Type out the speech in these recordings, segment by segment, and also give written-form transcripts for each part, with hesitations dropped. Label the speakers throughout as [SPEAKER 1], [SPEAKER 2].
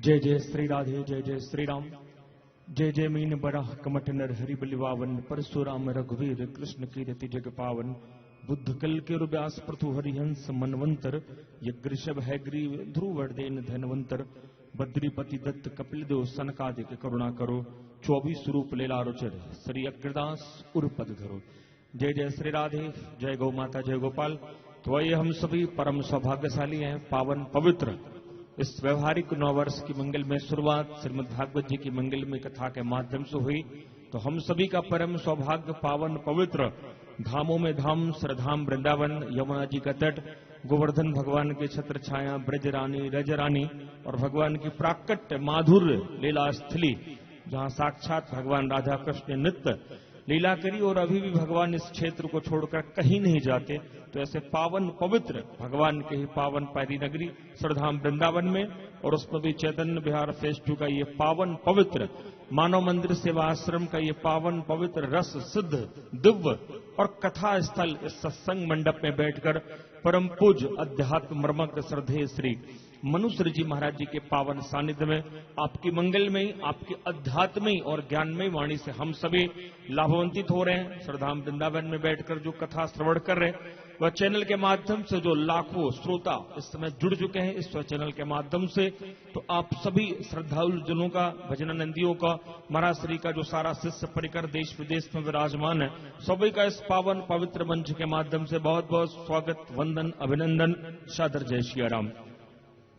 [SPEAKER 1] जय जय श्री राधे, जय जय श्री राम। जय जय मीन बराह कमठ नर हरि बलिवावन, परशुराम रघुवीर कृष्ण कीरति जग पावन। बुद्ध कल के व्यास पृथु हरिहंस मनवंतर, यज्ञ है ग्रीव ध्रुवर्देन धनवंतर। बद्रीपति दत्त कपिल देव सनकादिक करुणा करो, 24 रूप लीला रुचिर श्री अग्रदास उर्पद धरो। जय जय श्री राधे, जय गौ माता, जय गोपाल। तो ये हम सभी परम सौभाग्यशाली हैं। पावन पवित्र इस व्यवहारिक नववर्ष की मंगल में शुरुआत श्रीमद् भागवत जी की मंगल में कथा के माध्यम से हुई। तो हम सभी का परम सौभाग्य पावन पवित्र धामों में धाम, श्रद्धाम वृंदावन, यमुना जी का तट, गोवर्धन भगवान की छत्र छाया, ब्रज रानी, रज रानी और भगवान की प्राकट्य माधुर्य लीला स्थली, जहां साक्षात भगवान राधा कृष्ण नित्य लीला करी और अभी भी भगवान इस क्षेत्र को छोड़कर कहीं नहीं जाते। तो ऐसे पावन पवित्र भगवान के ही पावन पैरी नगरी श्रद्धाम वृंदावन में, और उसमें भी चैतन्य विहार फेज 2 का ये पावन पवित्र मानव मंदिर सेवा आश्रम का ये पावन पवित्र रस सिद्ध दिव्य और कथा स्थल इस सत्संग मंडप में बैठकर परम पूज अध्यात्म मर्मज्ञ श्रद्धेय श्री मनुश्री जी महाराज जी के पावन सानिध्य में आपकी मंगलमयी, आपकी अध्यात्मयी और ज्ञानमयी वाणी से हम सभी लाभान्वित हो रहे हैं। श्रद्धाम वृंदावन में बैठकर जो कथा श्रवण कर रहे हैं, वह चैनल के माध्यम से जो लाखों श्रोता इस समय जुड़ चुके हैं इस चैनल के माध्यम से, तो आप सभी श्रद्धालु जनों का, भजनानंदियों का, महाराज श्री का जो सारा शिष्य परिकर देश विदेश में विराजमान है, सभी का इस पावन पवित्र मंच के माध्यम से बहुत बहुत स्वागत, वंदन, अभिनंदन, सादर जय श्री राम।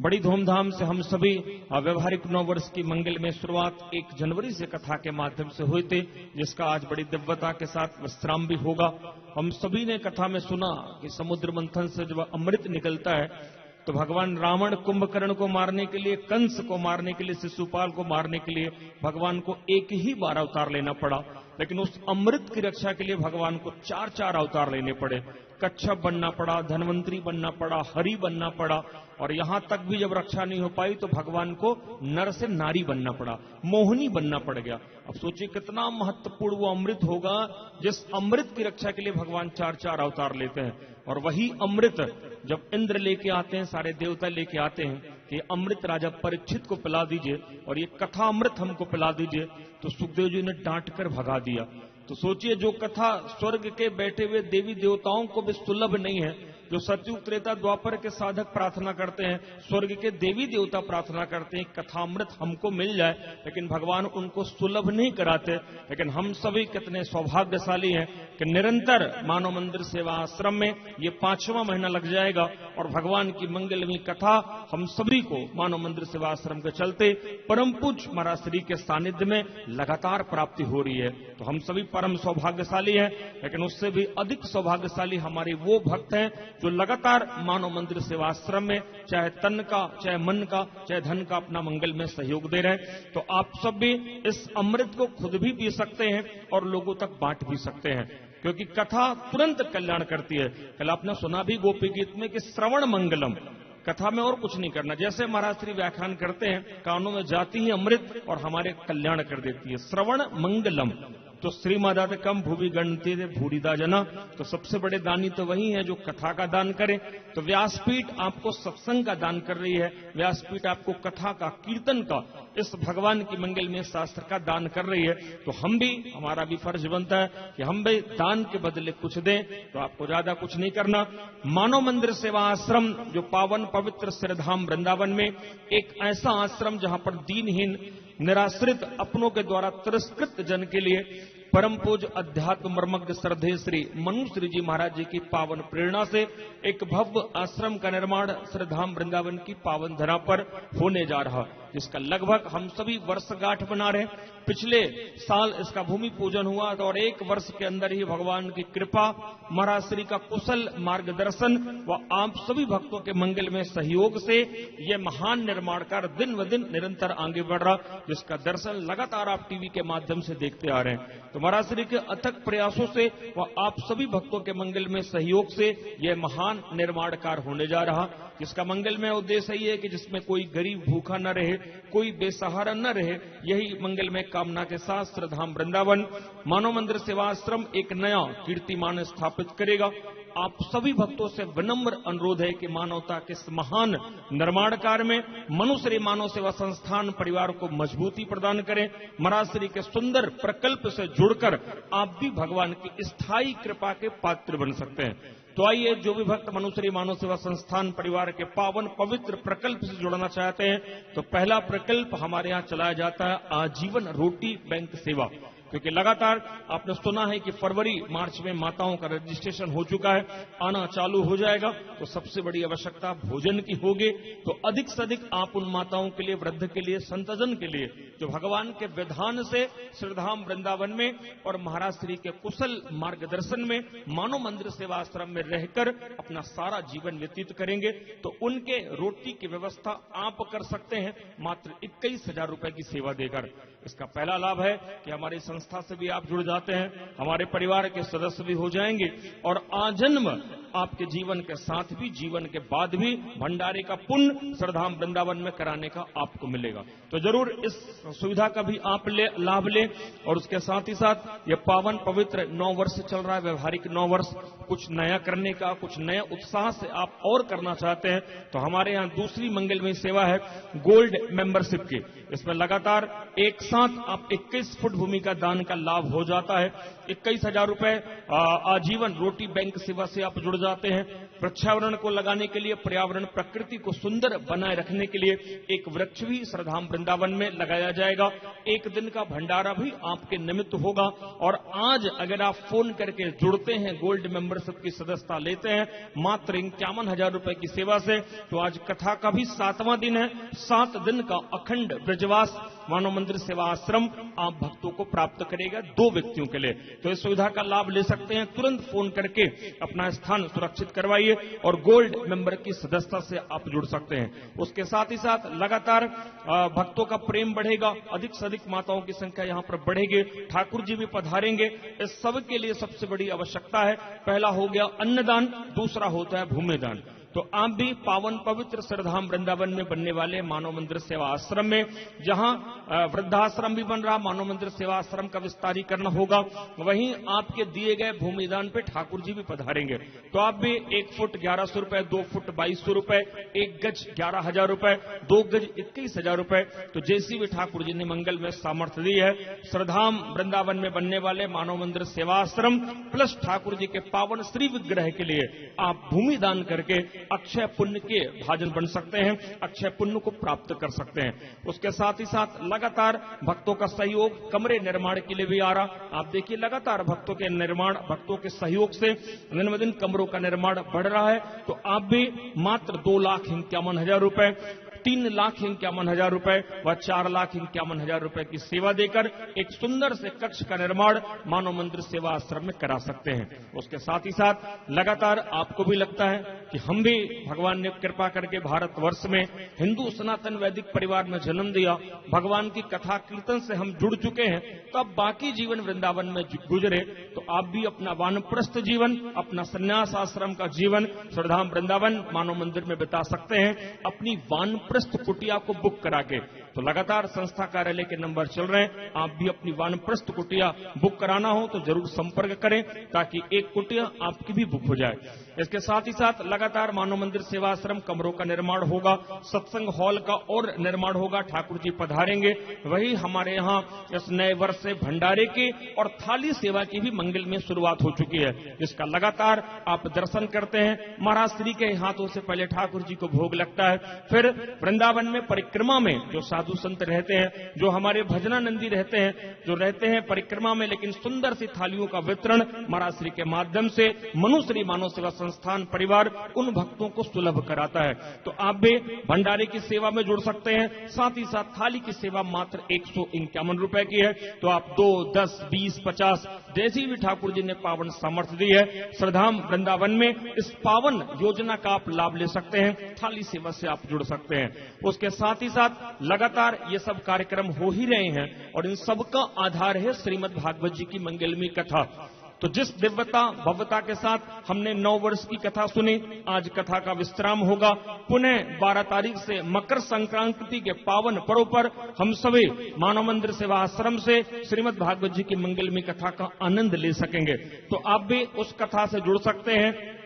[SPEAKER 1] बड़ी धूमधाम से हम सभी व्यवहारिक नववर्ष की मंगल में शुरुआत 1 जनवरी से कथा के माध्यम से हुए थे, जिसका आज बड़ी दिव्यता के साथ विश्राम भी होगा। हम सभी ने कथा में सुना कि समुद्र मंथन से जब अमृत निकलता है तो भगवान रावण कुंभकर्ण को मारने के लिए, कंस को मारने के लिए, शिशुपाल को मारने के लिए भगवान को एक ही बार अवतार लेना पड़ा, लेकिन उस अमृत की रक्षा के लिए भगवान को 4 अवतार लेने पड़े। कच्छप बनना पड़ा, धनवंतरी बनना पड़ा, हरि बनना पड़ा, और यहां तक भी जब रक्षा नहीं हो पाई तो भगवान को नर से नारी बनना पड़ा, मोहिनी बनना पड़ गया। अब सोचिए कितना महत्वपूर्ण वो अमृत होगा जिस अमृत की रक्षा के लिए भगवान 4 अवतार लेते हैं। और वही अमृत जब इंद्र लेके आते हैं, सारे देवता लेके आते हैं कि अमृत राजा परीक्षित को पिला दीजिए और ये कथा अमृत हमको पिला दीजिए, तो सुखदेव जी ने डांट कर भगा दिया। तो सोचिए जो कथा स्वर्ग के बैठे हुए देवी देवताओं को भी सुलभ नहीं है, जो सतयुग त्रेता द्वापर के साधक प्रार्थना करते हैं, स्वर्ग के देवी देवता प्रार्थना करते हैं कथामृत हमको मिल जाए, लेकिन भगवान उनको सुलभ नहीं कराते। लेकिन हम सभी कितने सौभाग्यशाली हैं कि निरंतर मानव मंदिर सेवा आश्रम में ये 5वां महीना लग जाएगा और भगवान की मंगलमयी कथा हम सभी को मानव मंदिर सेवा आश्रम के चलते परम पूज्य महाराज श्री के सानिध्य में लगातार प्राप्ति हो रही है। तो हम सभी परम सौभाग्यशाली हैं, लेकिन उससे भी अधिक सौभाग्यशाली हमारे वो भक्त हैं जो लगातार मानव मंदिर सेवाश्रम में चाहे तन का, चाहे मन का, चाहे धन का अपना मंगल में सहयोग दे रहे हैं। तो आप सब भी इस अमृत को खुद भी पी सकते हैं और लोगों तक बांट भी सकते हैं, क्योंकि कथा तुरंत कल्याण करती है। कल आपने सुना भी गोपी गीत में कि श्रवण मंगलम, कथा में और कुछ नहीं करना, जैसे महाराज श्री व्याख्यान करते हैं कानों में जाती है अमृत और हमारे कल्याण कर देती है। श्रवण मंगलम। तो श्रीमदाद कम भूवि गणते भूरिदा जना, तो सबसे बड़े दानी तो वही है जो कथा का दान करे। तो व्यासपीठ आपको सत्संग का दान कर रही है, व्यासपीठ आपको कथा का, कीर्तन का, इस भगवान की मंगल में शास्त्र का दान कर रही है। तो हम भी, हमारा भी फर्ज बनता है कि हम भी दान के बदले कुछ दें। तो आपको ज्यादा कुछ नहीं करना। मानव मंदिर सेवा आश्रम जो पावन पवित्र श्रीधाम वृंदावन में एक ऐसा आश्रम जहां पर दीनहीन, निराश्रित, अपनों के द्वारा तिरस्कृत जन के लिए परम पूज अध्यात्म मर्मज्ञ श्रद्धेय श्री मनुश्री जी महाराज जी की पावन प्रेरणा से एक भव्य आश्रम का निर्माण श्रीधाम वृंदावन की पावन धरा पर होने जा रहा, जिसका लगभग हम सभी वर्षगांठ बना रहे हैं। पिछले साल इसका भूमि पूजन हुआ और 1 वर्ष के अंदर ही भगवान की कृपा, महाराज श्री का कुशल मार्गदर्शन व आप सभी भक्तों के मंगल में सहयोग से यह महान निर्माण कार्य दिन व दिन निरंतर आगे बढ़ रहा, जिसका दर्शन लगातार आप टीवी के माध्यम से देखते आ रहे हैं। तो महाराज श्री के अथक प्रयासों से व आप सभी भक्तों के मंगल में सहयोग से यह महान निर्माण कार्य होने जा रहा, जिसका मंगल में उद्देश्य यही है कि जिसमें कोई गरीब भूखा न रहे, कोई बेसहारा न रहे, यही मंगलमय कामना के साथ श्रद्धाम वृंदावन मानव मंदिर सेवा आश्रम एक नया कीर्तिमान स्थापित करेगा। आप सभी भक्तों से विनम्र अनुरोध है कि मानवता के इस महान निर्माण कार्य में मनुश्री मानव सेवा संस्थान परिवार को मजबूती प्रदान करें। महाराज श्री के सुंदर प्रकल्प से जुड़कर आप भी भगवान की स्थायी कृपा के पात्र बन सकते हैं। तो आइए, जो भी भक्त मनुश्री मानव सेवा संस्थान परिवार के पावन पवित्र प्रकल्प से जुड़ना चाहते हैं, तो पहला प्रकल्प हमारे यहाँ चलाया जाता है आजीवन रोटी बैंक सेवा। क्योंकि लगातार आपने सुना है कि फरवरी मार्च में माताओं का रजिस्ट्रेशन हो चुका है, आना चालू हो जाएगा, तो सबसे बड़ी आवश्यकता भोजन की होगी। तो अधिक से अधिक आप उन माताओं के लिए, वृद्ध के लिए, संतजन के लिए जो भगवान के विधान से श्रीधाम वृंदावन में और महाराज श्री के कुशल मार्गदर्शन में मानव मंदिर सेवा आश्रम में रहकर अपना सारा जीवन व्यतीत करेंगे, तो उनके रोटी की व्यवस्था आप कर सकते हैं मात्र 21,000 रुपए की सेवा देकर। इसका पहला लाभ है कि हमारी संस्था से भी आप जुड़ जाते हैं, हमारे परिवार के सदस्य भी हो जाएंगे और आजन्म आपके जीवन के साथ भी, जीवन के बाद भी भंडारे का पुण्य श्रद्धाम वृंदावन में कराने का आपको मिलेगा। तो जरूर इस सुविधा का भी आप लाभ लें। और उसके साथ ही साथ ये पावन पवित्र 9 वर्ष चल रहा है, व्यवहारिक 9 वर्ष, कुछ नया करने का, कुछ नया उत्साह से आप और करना चाहते हैं, तो हमारे यहाँ दूसरी मंगलमय सेवा है गोल्ड मेंबरशिप की। इसमें लगातार एक साथ आप 21 फुट भूमि का दान का लाभ हो जाता है। 21,000 रुपए आजीवन रोटी बैंक सेवा से आप जुड़ जाते हैं। वृक्षावरण को लगाने के लिए, पर्यावरण प्रकृति को सुंदर बनाए रखने के लिए एक वृक्ष भी श्रद्धाम वृंदावन में लगाया जाएगा। एक दिन का भंडारा भी आपके निमित्त होगा। और आज अगर आप फोन करके जुड़ते हैं, गोल्ड मेंबरशिप की सदस्यता लेते हैं मात्र 51,000 रुपए की सेवा से, तो आज कथा का भी 7वां दिन है। 7 दिन का अखंड ब्रजवास मानव मंदिर सेवा आश्रम आप भक्तों को प्राप्त करेगा 2 व्यक्तियों के लिए। तो इस सुविधा का लाभ ले सकते हैं। तुरंत फोन करके अपना स्थान सुरक्षित करवाइए और गोल्ड मेंबर की सदस्यता से आप जुड़ सकते हैं। उसके साथ ही साथ लगातार भक्तों का प्रेम बढ़ेगा, अधिक से अधिक माताओं की संख्या यहाँ पर बढ़ेगी, ठाकुर जी भी पधारेंगे। इस सब के लिए सबसे बड़ी आवश्यकता है, पहला हो गया अन्नदान, दूसरा होता है भूमिदान। तो आप भी पावन पवित्र श्रद्धाम वृंदावन में बनने वाले मानव मंदिर सेवा आश्रम में, जहां वृद्धाश्रम भी बन रहा, मानव मंदिर सेवा आश्रम का विस्तारीकरण होगा, वहीं आपके दिए गए भूमिदान पे ठाकुर जी भी पधारेंगे। तो आप भी 1 फुट 1100 रुपए, 2 फुट 2200 रुपए, 1 गज 11,000 रुपए, 2 गज 21,000 रुपए, तो जैसी भी ठाकुर जी ने मंगल में सामर्थ्य दी है, श्रद्धाम वृंदावन में बनने वाले मानव मंदिर सेवा आश्रम प्लस ठाकुर जी के पावन श्री विग्रह के लिए आप भूमिदान करके अक्षय पुण्य के भाजन बन सकते हैं, अक्षय पुण्य को प्राप्त कर सकते हैं। उसके साथ ही साथ लगातार भक्तों का सहयोग कमरे निर्माण के लिए भी आ रहा। आप देखिए लगातार भक्तों के निर्माण, भक्तों के सहयोग से दिन ब दिन कमरों का निर्माण बढ़ रहा है। तो आप भी मात्र 2,51,000 रुपए, 3,51,000 रुपए व 4,51,000 रुपए की सेवा देकर एक सुंदर से कक्ष का निर्माण मानव मंदिर सेवा आश्रम में करा सकते हैं। उसके साथ ही साथ लगातार आपको भी लगता है कि हम भी, भगवान ने कृपा करके भारतवर्ष में हिंदू सनातन वैदिक परिवार में जन्म दिया, भगवान की कथा कीर्तन से हम जुड़ चुके हैं, तो अब बाकी जीवन वृंदावन में गुजरे, तो आप भी अपना वानप्रस्थ जीवन, अपना संन्यास आश्रम का जीवन श्रद्धाम वृंदावन मानव मंदिर में बिता सकते हैं, अपनी वानप्रस्थ कुटिया को बुक करा के। तो लगातार संस्था कार्यालय के नंबर चल रहे हैं, आप भी अपनी वानप्रस्थ कुटिया बुक कराना हो तो जरूर संपर्क करें, ताकि एक कुटिया आपकी भी बुक हो जाए। इसके साथ ही साथ लगातार मानव मंदिर सेवा आश्रम कमरों का निर्माण होगा, सत्संग हॉल का और निर्माण होगा, ठाकुर जी पधारेंगे। वही हमारे यहाँ इस नए वर्ष से भंडारे की और थाली सेवा की भी मंगल में शुरुआत हो चुकी है, जिसका लगातार आप दर्शन करते हैं। महाराज श्री के हाथों से पहले ठाकुर जी को भोग लगता है, फिर वृंदावन में परिक्रमा में जो साधु संत रहते हैं, जो हमारे भजनानंदी रहते हैं, जो रहते हैं परिक्रमा में, लेकिन सुंदर सी थालियों का वितरण महाराज श्री के माध्यम से मनुश्री मानव सेवा संस्थान परिवार उन भक्तों को सुलभ कराता है। तो आप भी भंडारे की सेवा में जुड़ सकते हैं। साथ ही साथ थाली की सेवा मात्र 151 रुपए की है। तो आप 2, 10, 20, 50 जैसी भी ठाकुर जी ने पावन सामर्थ्य दी है, श्रद्धाम वृंदावन में इस पावन योजना का आप लाभ ले सकते हैं, थाली सेवा से आप जुड़ सकते हैं। उसके साथ ही साथ लगातार ये सब कार्यक्रम हो ही रहे हैं और इन सब का आधार है श्रीमद् भागवत जी की मंगलमयी कथा। तो जिस दिव्यता भव्यता के साथ हमने 9 वर्ष की कथा सुनी, आज कथा का विश्राम होगा। पुनः 12 तारीख से मकर संक्रांति के पावन पर्व पर हम सभी मानव मंदिर सेवा आश्रम से श्रीमद् भागवत जी की मंगलमयी कथा का आनंद ले सकेंगे। तो आप भी उस कथा से जुड़ सकते हैं।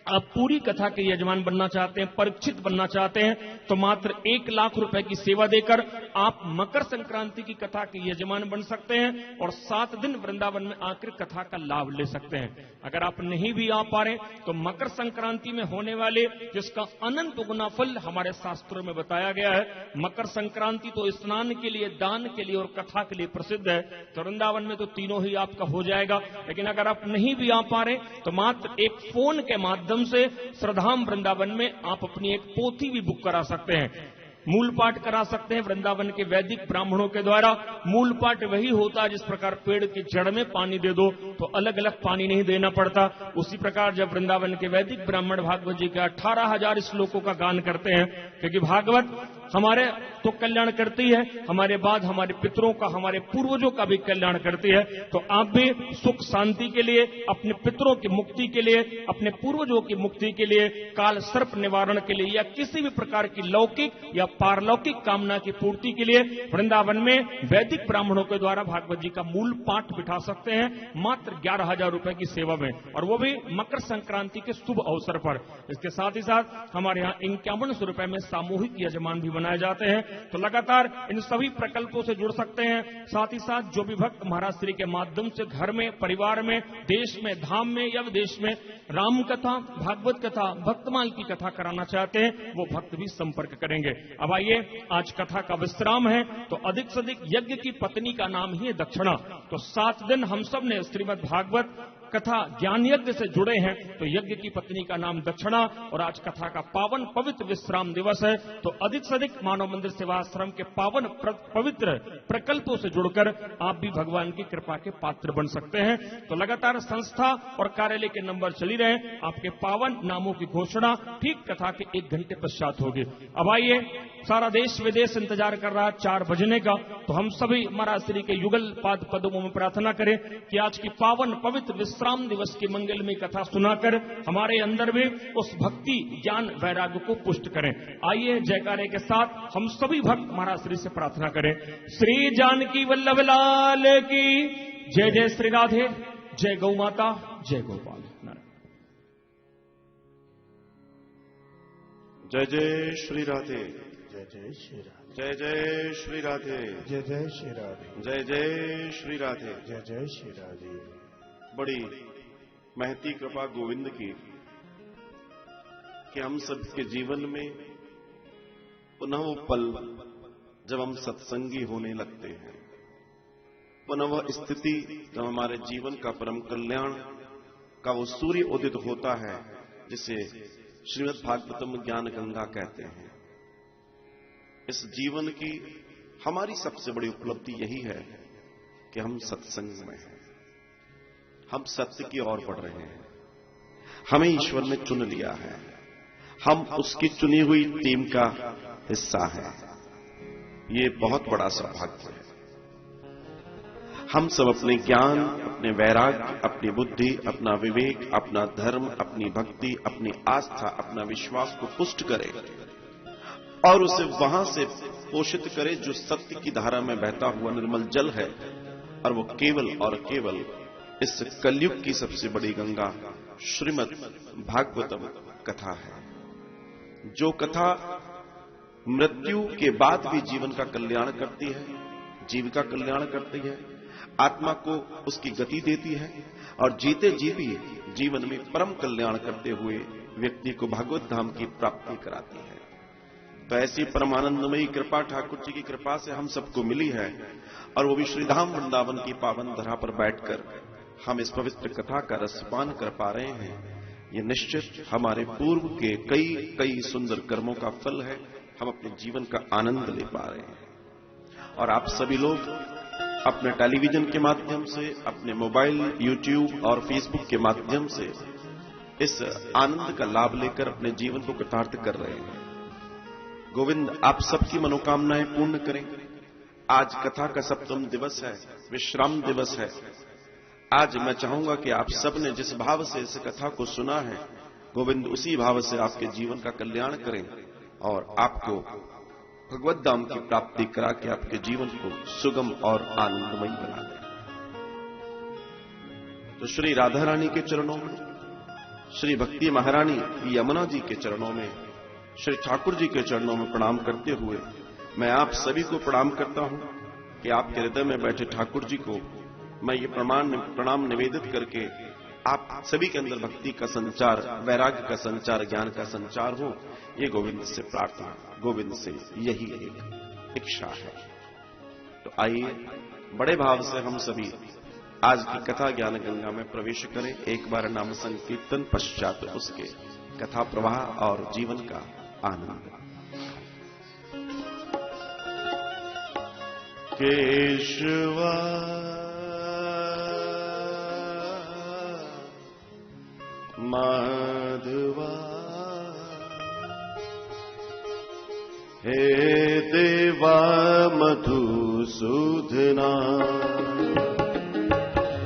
[SPEAKER 1] आप पूरी कथा के यजमान बनना चाहते हैं, परीक्षित बनना चाहते हैं, तो मात्र 1 लाख रुपए की सेवा देकर आप मकर संक्रांति की कथा के यजमान बन सकते हैं और 7 दिन वृंदावन में आकर कथा का लाभ ले सकते हैं। अगर आप नहीं भी आ पा रहे तो मकर संक्रांति में होने वाले जिसका अनंत गुना फल हमारे शास्त्रों में बताया गया है। मकर संक्रांति तो स्नान के लिए, दान के लिए और कथा के लिए प्रसिद्ध है। तो वृंदावन में तो तीनों ही आपका हो जाएगा। लेकिन अगर आप नहीं भी आ पा रहे तो मात्र एक फोन के माध्यम से श्रद्धाम वृंदावन में आप अपनी एक पोथी भी बुक करा सकते हैं। मूल पाठ करा सकते हैं वृंदावन के वैदिक ब्राह्मणों के द्वारा। मूल पाठ वही होता है जिस प्रकार पेड़ की जड़ में पानी दे दो तो अलग अलग पानी नहीं देना पड़ता। उसी प्रकार जब वृंदावन के वैदिक ब्राह्मण भागवत जी के 18,000 श्लोकों का गान करते हैं, क्योंकि भागवत हमारे तो कल्याण करती है, हमारे बाद हमारे पितरों का, हमारे पूर्वजों का भी कल्याण करती है। तो आप भी सुख शांति के लिए, अपने पितरों की मुक्ति के लिए, अपने पूर्वजों की मुक्ति के लिए, काल सर्प निवारण के लिए या किसी भी प्रकार की लौकिक या पारलौकिक कामना की पूर्ति के लिए वृंदावन में वैदिक ब्राह्मणों के द्वारा भागवत जी का मूल पाठ बिठा सकते हैं मात्र 11,000 रुपए की सेवा में, और वो भी मकर संक्रांति के शुभ अवसर पर। इसके साथ ही साथ हमारे यहाँ 5100 रुपए में सामूहिक यजमान भी बनाए जाते हैं। तो लगातार इन सभी प्रकल्पों से जुड़ सकते हैं। साथ ही साथ जो भी भक्त महाराज श्री के माध्यम से घर में, परिवार में, देश में, धाम में या विदेश में राम कथा, भागवत कथा, भक्तमाल की कथा कराना चाहते हैं, वो भक्त भी संपर्क करेंगे। अब आइए, आज कथा का विश्राम है। तो अधिक से अधिक यज्ञ की पत्नी का नाम ही है दक्षिणा। तो 7 दिन हम सब ने श्रीमद् भागवत कथा ज्ञान यज्ञ से जुड़े हैं। तो यज्ञ की पत्नी का नाम दक्षिणा और आज कथा का पावन पवित्र विश्राम दिवस है। तो अधिक से अधिक मानव मंदिर सेवा आश्रम के पावन पवित्र प्रकल्पों से जुड़कर आप भी भगवान की कृपा के पात्र बन सकते हैं। तो लगातार संस्था और कार्यालय के नंबर चली रहे, आपके पावन नामों की घोषणा ठीक कथा के 1 घंटे पश्चात होगी। अब आइए, सारा देश विदेश इंतजार कर रहा है 4 बजने का। तो हम सभी महाराज श्री के युगल पाद पद्मों में प्रार्थना करें कि आज की पावन पवित्र विश्राम दिवस की मंगलमयी कथा सुनाकर हमारे अंदर भी उस भक्ति, ज्ञान, वैराग्य को पुष्ट करें। आइए जयकारे के साथ हम सभी भक्त महाराज श्री से प्रार्थना करें। श्री जानकी वल्लभ लाल की जय। जय श्री राधे, जय गौ माता, जय गोपाल।
[SPEAKER 2] जय जय श्री राधे,
[SPEAKER 3] जय जय श्री राधे,
[SPEAKER 2] जय जय श्री राधे,
[SPEAKER 3] जय जय श्री राधे,
[SPEAKER 2] जय जय श्री राधे,
[SPEAKER 3] जय जय श्री राधे।
[SPEAKER 2] बड़ी महती कृपा गोविंद की कि हम सबके जीवन में पुनः वो पल जब हम सत्संगी होने लगते हैं, पुनः वह स्थिति जब हमारे जीवन का परम कल्याण का वो सूर्य उदित होता है, जिसे श्रीमद् भागवतम ज्ञान गंगा कहते हैं। इस जीवन की हमारी सबसे बड़ी उपलब्धि यही है कि हम सत्संग में हैं, हम सत्य की ओर बढ़ रहे हैं। हमें ईश्वर ने चुन लिया है, हम उसकी चुनी हुई टीम का हिस्सा हैं। ये बहुत बड़ा सौभाग्य है। हम सब अपने ज्ञान, अपने वैराग्य, अपनी बुद्धि, अपना विवेक, अपना धर्म, अपनी भक्ति, अपनी आस्था, अपना विश्वास को पुष्ट करें और उसे वहां से पोषित करे जो सत्य की धारा में बहता हुआ निर्मल जल है। और वो केवल और केवल इस कलयुग की सबसे बड़ी गंगा श्रीमद् भागवतम कथा है, जो कथा मृत्यु के बाद भी जीवन का कल्याण करती है, जीव का कल्याण करती है, आत्मा को उसकी गति देती है और जीते जी भी जीवन में परम कल्याण करते हुए व्यक्ति को भगवत धाम की प्राप्ति कराती है। तो ऐसी परमानंदमयी कृपा ठाकुर जी की कृपा से हम सबको मिली है और वो भी श्रीधाम वृंदावन की पावन धरा पर बैठकर हम इस पवित्र कथा का रसपान कर पा रहे हैं। ये निश्चित हमारे पूर्व के कई कई सुंदर कर्मों का फल है। हम अपने जीवन का आनंद ले पा रहे हैं और आप सभी लोग अपने टेलीविजन के माध्यम से, अपने मोबाइल, यूट्यूब और फेसबुक के माध्यम से इस आनंद का लाभ लेकर अपने जीवन को कृतार्थ कर रहे हैं। गोविंद आप सबकी मनोकामनाएं पूर्ण करें। आज कथा का 7वां दिवस है, विश्राम दिवस है। आज मैं चाहूंगा कि आप सब ने जिस भाव से इस कथा को सुना है, गोविंद उसी भाव से आपके जीवन का कल्याण करें और आपको भगवत धाम की प्राप्ति करा के आपके जीवन को सुगम और आनंदमय बना दें। तो श्री राधा रानी के चरणों में, श्री भक्ति महारानी यमुना जी के चरणों में, श्री ठाकुर जी के चरणों में प्रणाम करते हुए मैं आप सभी को प्रणाम करता हूं कि आपके हृदय में बैठे ठाकुर जी को मैं ये प्रणाम निवेदित करके आप सभी के अंदर भक्ति का संचार, वैराग्य का संचार, ज्ञान का संचार हो, ये गोविंद से प्रार्थना, गोविंद से यही एक इच्छा है। तो आइए बड़े भाव से हम सभी आज की कथा ज्ञान गंगा में प्रवेश करें। एक बार नाम संकीर्तन पश्चात उसके कथा प्रवाह और जीवन का आनंद।
[SPEAKER 3] केशवा माधवा हे देवा मधुसूदना,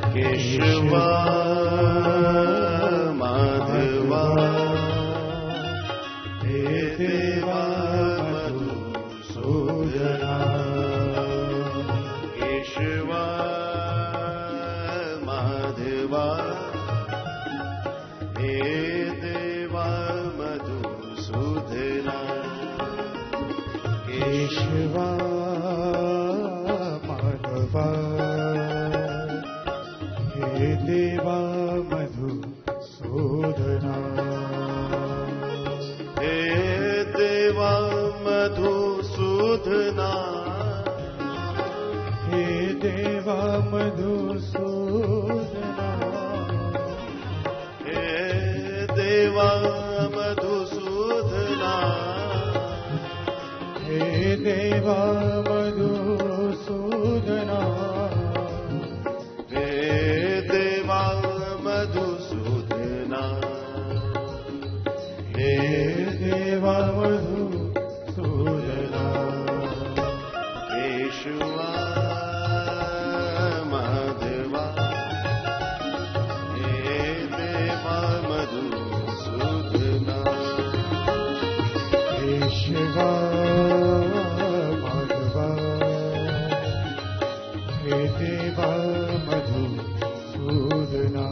[SPEAKER 3] केशवा माधवा हे देवा मधुसूदना, केशवा माधवा हे देवा मधुसूदना, केशवा माधवा हे देवा मधुसूदना, हे देवा मधुसूदना, हे देवा मधुसूदना, हे देवा मधुसूदना, हे देवा मधुसूदना, हे देवा मधुसूदना, हे देवा मधुसूदना, केशवा माधवा हे देवा मधुसूदना, केशवा माधवा हे देवा मधुसूदना।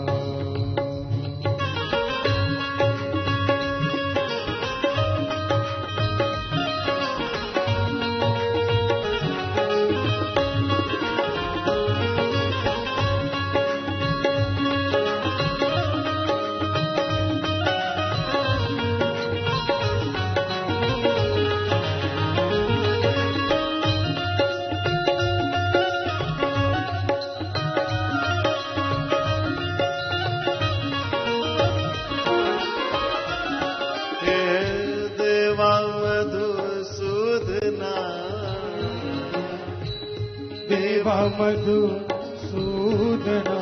[SPEAKER 3] देवा मधुसूदना,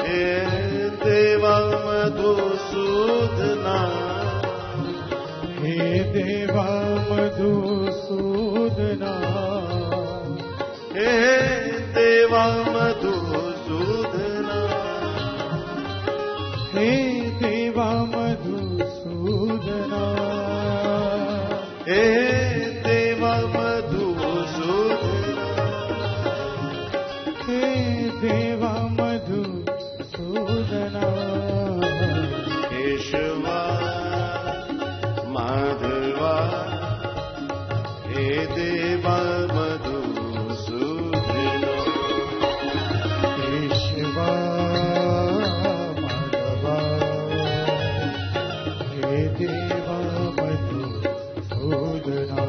[SPEAKER 3] हे देवा मधुसूदना, हे देवा मधुसूदना, हे देवा मधुसूदना, हे देवा मधुसूदना, हे देवा मधुसूदना, हे देवा मधुसूदना, केशवा माधवा हे देवा मधुसूदना, केशवा माधवा हे देवा मधुसूदना।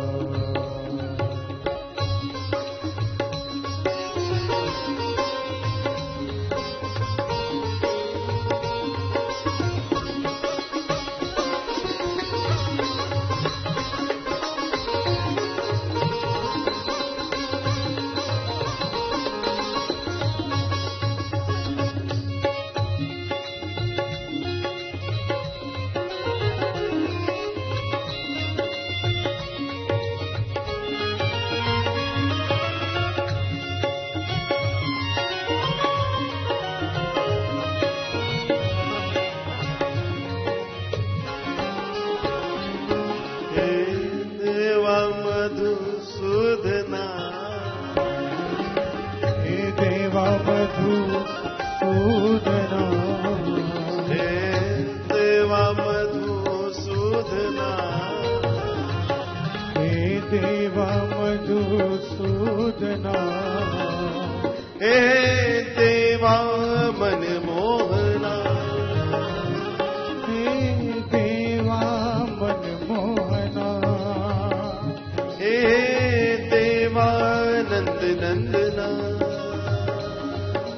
[SPEAKER 3] नंदना,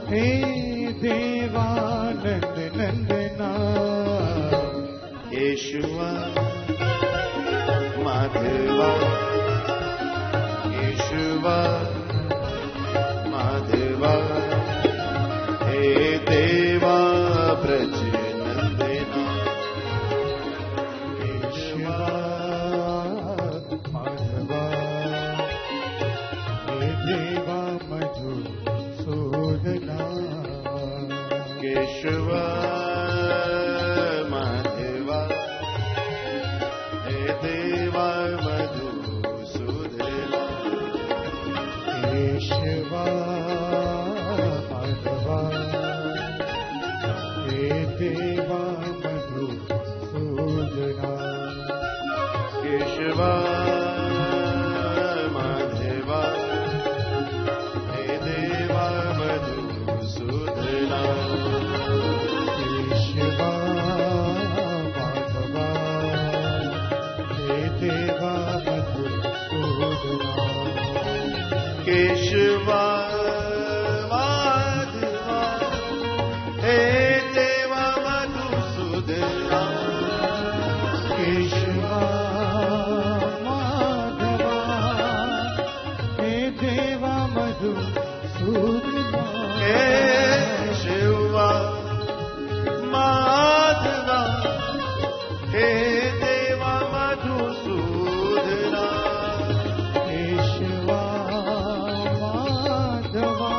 [SPEAKER 4] हे देवानंद नंदना,
[SPEAKER 3] येशुवा माधवा, येशुवा माधवा, हे देवा ब्रज नंदना,
[SPEAKER 4] केशवा माधवा, हे देवा मधुसूदना,
[SPEAKER 3] केशवा माधवा, हे देवा मधुसूदना,
[SPEAKER 4] केशवा माधवा, हे देवा मधुसूदना,
[SPEAKER 3] केशवा माधवा, हे देवा मधुसूदना,
[SPEAKER 4] केशवा माधवा, हे देवा मधुसूदना,
[SPEAKER 3] केशवा माधवा, हे देवा मधुसूदना,
[SPEAKER 4] केशवा माधवा, हे देवा मधुसूदना,
[SPEAKER 3] केशवा माधवा, हे देवा मधुसूदना,
[SPEAKER 4] केशवा माधवा,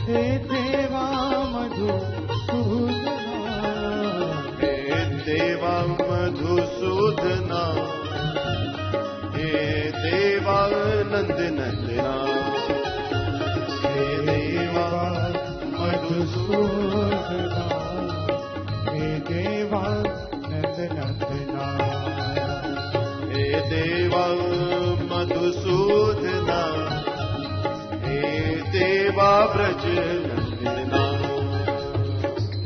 [SPEAKER 4] हे देवा मधुसूदना,
[SPEAKER 3] हे देवा मधुसूदना, हे देवा नंद नंदना, हे देवा
[SPEAKER 4] मधुसूदना, हे देवा नंद नंदना,
[SPEAKER 3] हे देवा मधुसूदना, हे देवा ब्रज नंदना,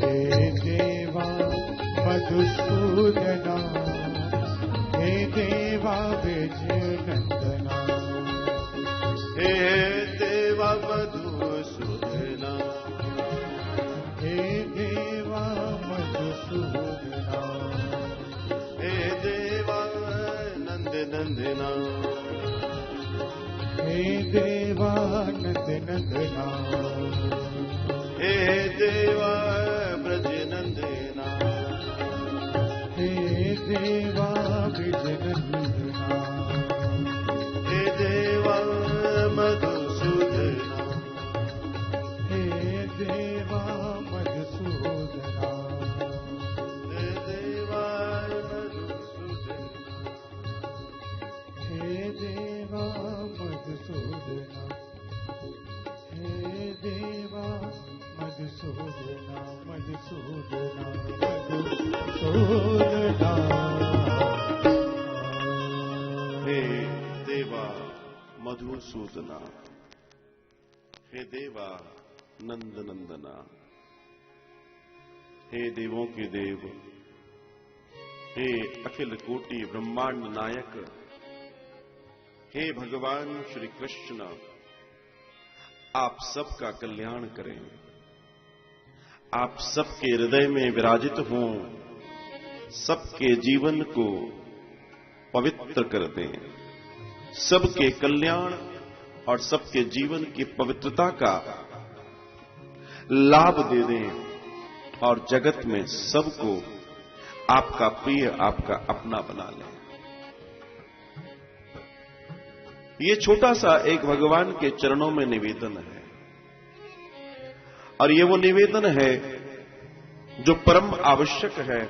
[SPEAKER 4] हे देवा मधुसूदना, हे देवा ब्रज नंदना,
[SPEAKER 3] हे देवा मधुसूदना,
[SPEAKER 4] हे देवा मधुसूदना,
[SPEAKER 3] हे देवा नंद नंदना,
[SPEAKER 4] हे देवा नंद नंदना,
[SPEAKER 3] हे देवा ब्रज नंदना,
[SPEAKER 4] हे देवा ब्रज नंदना,
[SPEAKER 3] हे देवा मधुसूदना,
[SPEAKER 4] हे देवा मधुसूदना,
[SPEAKER 3] हे देवा मधुसूदना,
[SPEAKER 4] हे देवा मधुसूदना, हे देवा मधुसूदना, मधुसूदना, मधुसूदना,
[SPEAKER 3] हे देवा मधुसूदना, हे देवा नंद नंदना, हे देवों के देव, हे अखिल कोटि ब्रह्मांड नायक, हे भगवान श्री कृष्ण, आप सबका कल्याण करें, आप सबके हृदय में विराजित हों, सबके जीवन को पवित्र कर दें, सबके कल्याण और सबके जीवन की पवित्रता का लाभ दे दें और जगत में सबको आपका प्रिय, आपका अपना बना लें। ये छोटा सा एक भगवान के चरणों में निवेदन है, और ये वो निवेदन है जो परम आवश्यक है।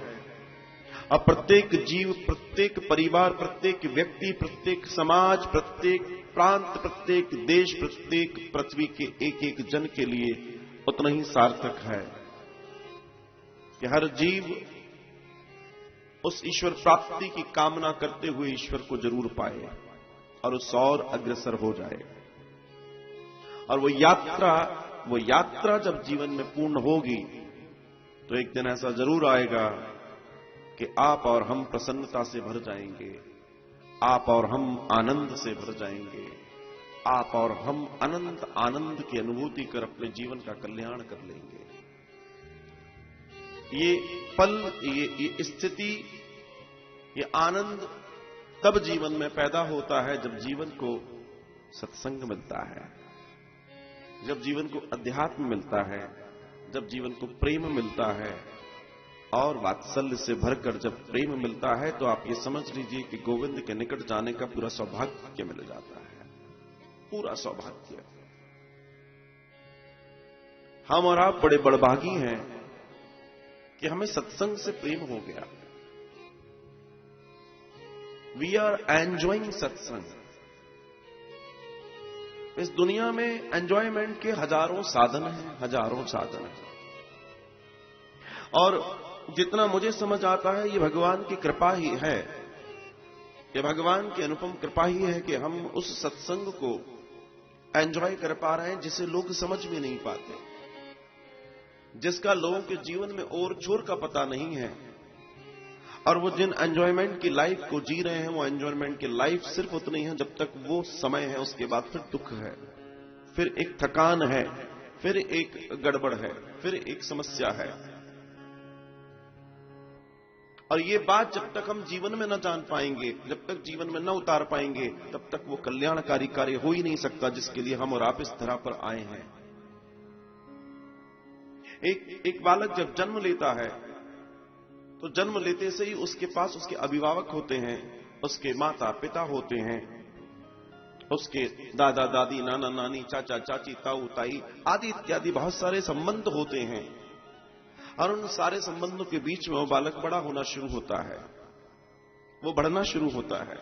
[SPEAKER 3] और प्रत्येक जीव, प्रत्येक परिवार, प्रत्येक व्यक्ति, प्रत्येक समाज, प्रत्येक प्रांत, प्रत्येक देश, प्रत्येक पृथ्वी के एक एक जन के लिए उतना ही सार्थक है कि हर जीव उस ईश्वर प्राप्ति की कामना करते हुए ईश्वर को जरूर पाए और उस और अग्रसर हो जाए। और वो यात्रा जब जीवन में पूर्ण होगी तो एक दिन ऐसा जरूर आएगा कि आप और हम प्रसन्नता से भर जाएंगे, आप और हम आनंद से भर जाएंगे, आप और हम अनंत आनंद की अनुभूति कर अपने जीवन का कल्याण कर लेंगे। ये पल, ये स्थिति, ये आनंद तब जीवन में पैदा होता है जब जीवन को सत्संग मिलता है, जब जीवन को अध्यात्म मिलता है, जब जीवन को प्रेम मिलता है, और वात्सल्य से भरकर जब प्रेम मिलता है तो आप ये समझ लीजिए कि गोविंद के निकट जाने का पूरा सौभाग्य मिल जाता है, पूरा सौभाग्य। हम और आप बड़े बड़भागी हैं कि हमें सत्संग से प्रेम हो गया। वी आर एंजॉइंग सत्संग। इस दुनिया में एंजॉयमेंट के हजारों साधन हैं, हजारों साधन हैं, और जितना मुझे समझ आता है ये भगवान की कृपा ही है, ये भगवान की अनुपम कृपा ही है कि हम उस सत्संग को एंजॉय कर पा रहे हैं जिसे लोग समझ भी नहीं पाते, जिसका लोगों के जीवन में और छोर का पता नहीं है। और वो जिन एंजॉयमेंट की लाइफ को जी रहे हैं, वो एंजॉयमेंट की लाइफ सिर्फ उतनी है जब तक वो समय है, उसके बाद फिर दुख है, फिर एक थकान है, फिर एक गड़बड़ है, फिर एक समस्या है। और ये बात जब तक हम जीवन में न जान पाएंगे, जब तक जीवन में न उतार पाएंगे, तब तक वो कल्याणकारी कार्य हो ही नहीं सकता जिसके लिए हम और आप इस धरा पर आए हैं। एक बालक जब जन्म लेता है तो जन्म लेते से ही उसके पास उसके अभिभावक होते हैं, उसके माता पिता होते हैं, उसके दादा दादी, नाना नानी, चाचा चाची, ताऊ ताई आदि इत्यादि बहुत सारे संबंध होते हैं। और उन सारे संबंधों के बीच में वो बालक बड़ा होना शुरू होता है, वो बढ़ना शुरू होता है,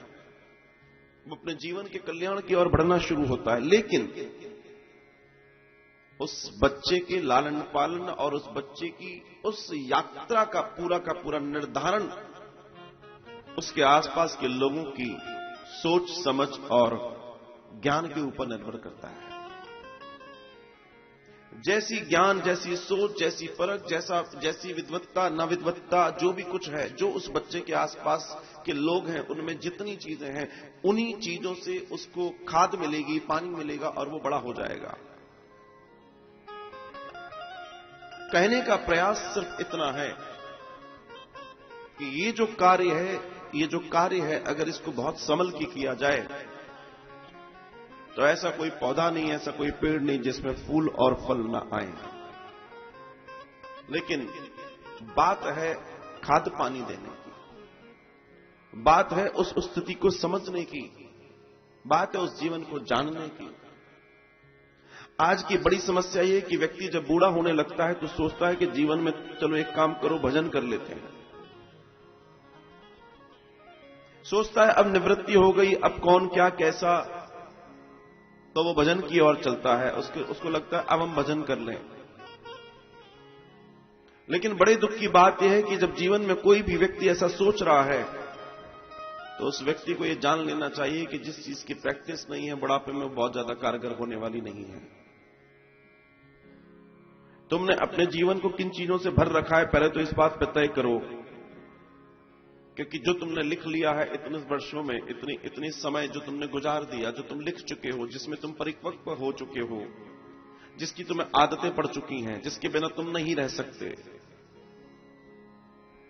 [SPEAKER 3] वो अपने जीवन के कल्याण की ओर बढ़ना शुरू होता है। लेकिन उस बच्चे के लालन पालन और उस बच्चे की उस यात्रा का पूरा निर्धारण उसके आसपास के लोगों की सोच समझ और ज्ञान के ऊपर निर्भर करता है। जैसी ज्ञान, जैसी सोच, जैसी परख, जैसी विद्वत्ता, न विद्वत्ता, जो भी कुछ है, जो उस बच्चे के आसपास के लोग हैं उनमें जितनी चीजें हैं, उन्हीं चीजों से उसको खाद मिलेगी, पानी मिलेगा और वो बड़ा हो जाएगा। कहने का प्रयास सिर्फ इतना है कि ये जो कार्य है अगर इसको बहुत संभल के किया जाए तो ऐसा कोई पौधा नहीं, ऐसा कोई पेड़ नहीं जिसमें फूल और फल ना आए। लेकिन बात है खाद पानी देने की, बात है उस स्थिति को समझने की, बात है उस जीवन को जानने की। आज की बड़ी समस्या ये कि व्यक्ति जब बूढ़ा होने लगता है तो सोचता है कि जीवन में चलो एक काम करो, भजन कर लेते हैं। सोचता है अब निवृत्ति हो गई, अब कौन क्या कैसा, तो वो भजन की ओर चलता है। उसको लगता है अब हम भजन कर लें। लेकिन बड़े दुख की बात यह है कि जब जीवन में कोई भी व्यक्ति ऐसा सोच रहा है तो उस व्यक्ति को यह जान लेना चाहिए कि जिस चीज की प्रैक्टिस नहीं है बुढ़ापे में बहुत ज्यादा कारगर होने वाली नहीं है। तुमने अपने जीवन को किन चीजों से भर रखा है पहले तो इस बात पर तय करो, क्योंकि जो तुमने लिख लिया है इतने वर्षों में, इतने समय जो तुमने गुजार दिया, जो तुम लिख चुके हो, जिसमें तुम परिपक्व हो चुके हो, जिसकी तुम्हें आदतें पड़ चुकी हैं, जिसके बिना तुम नहीं रह सकते,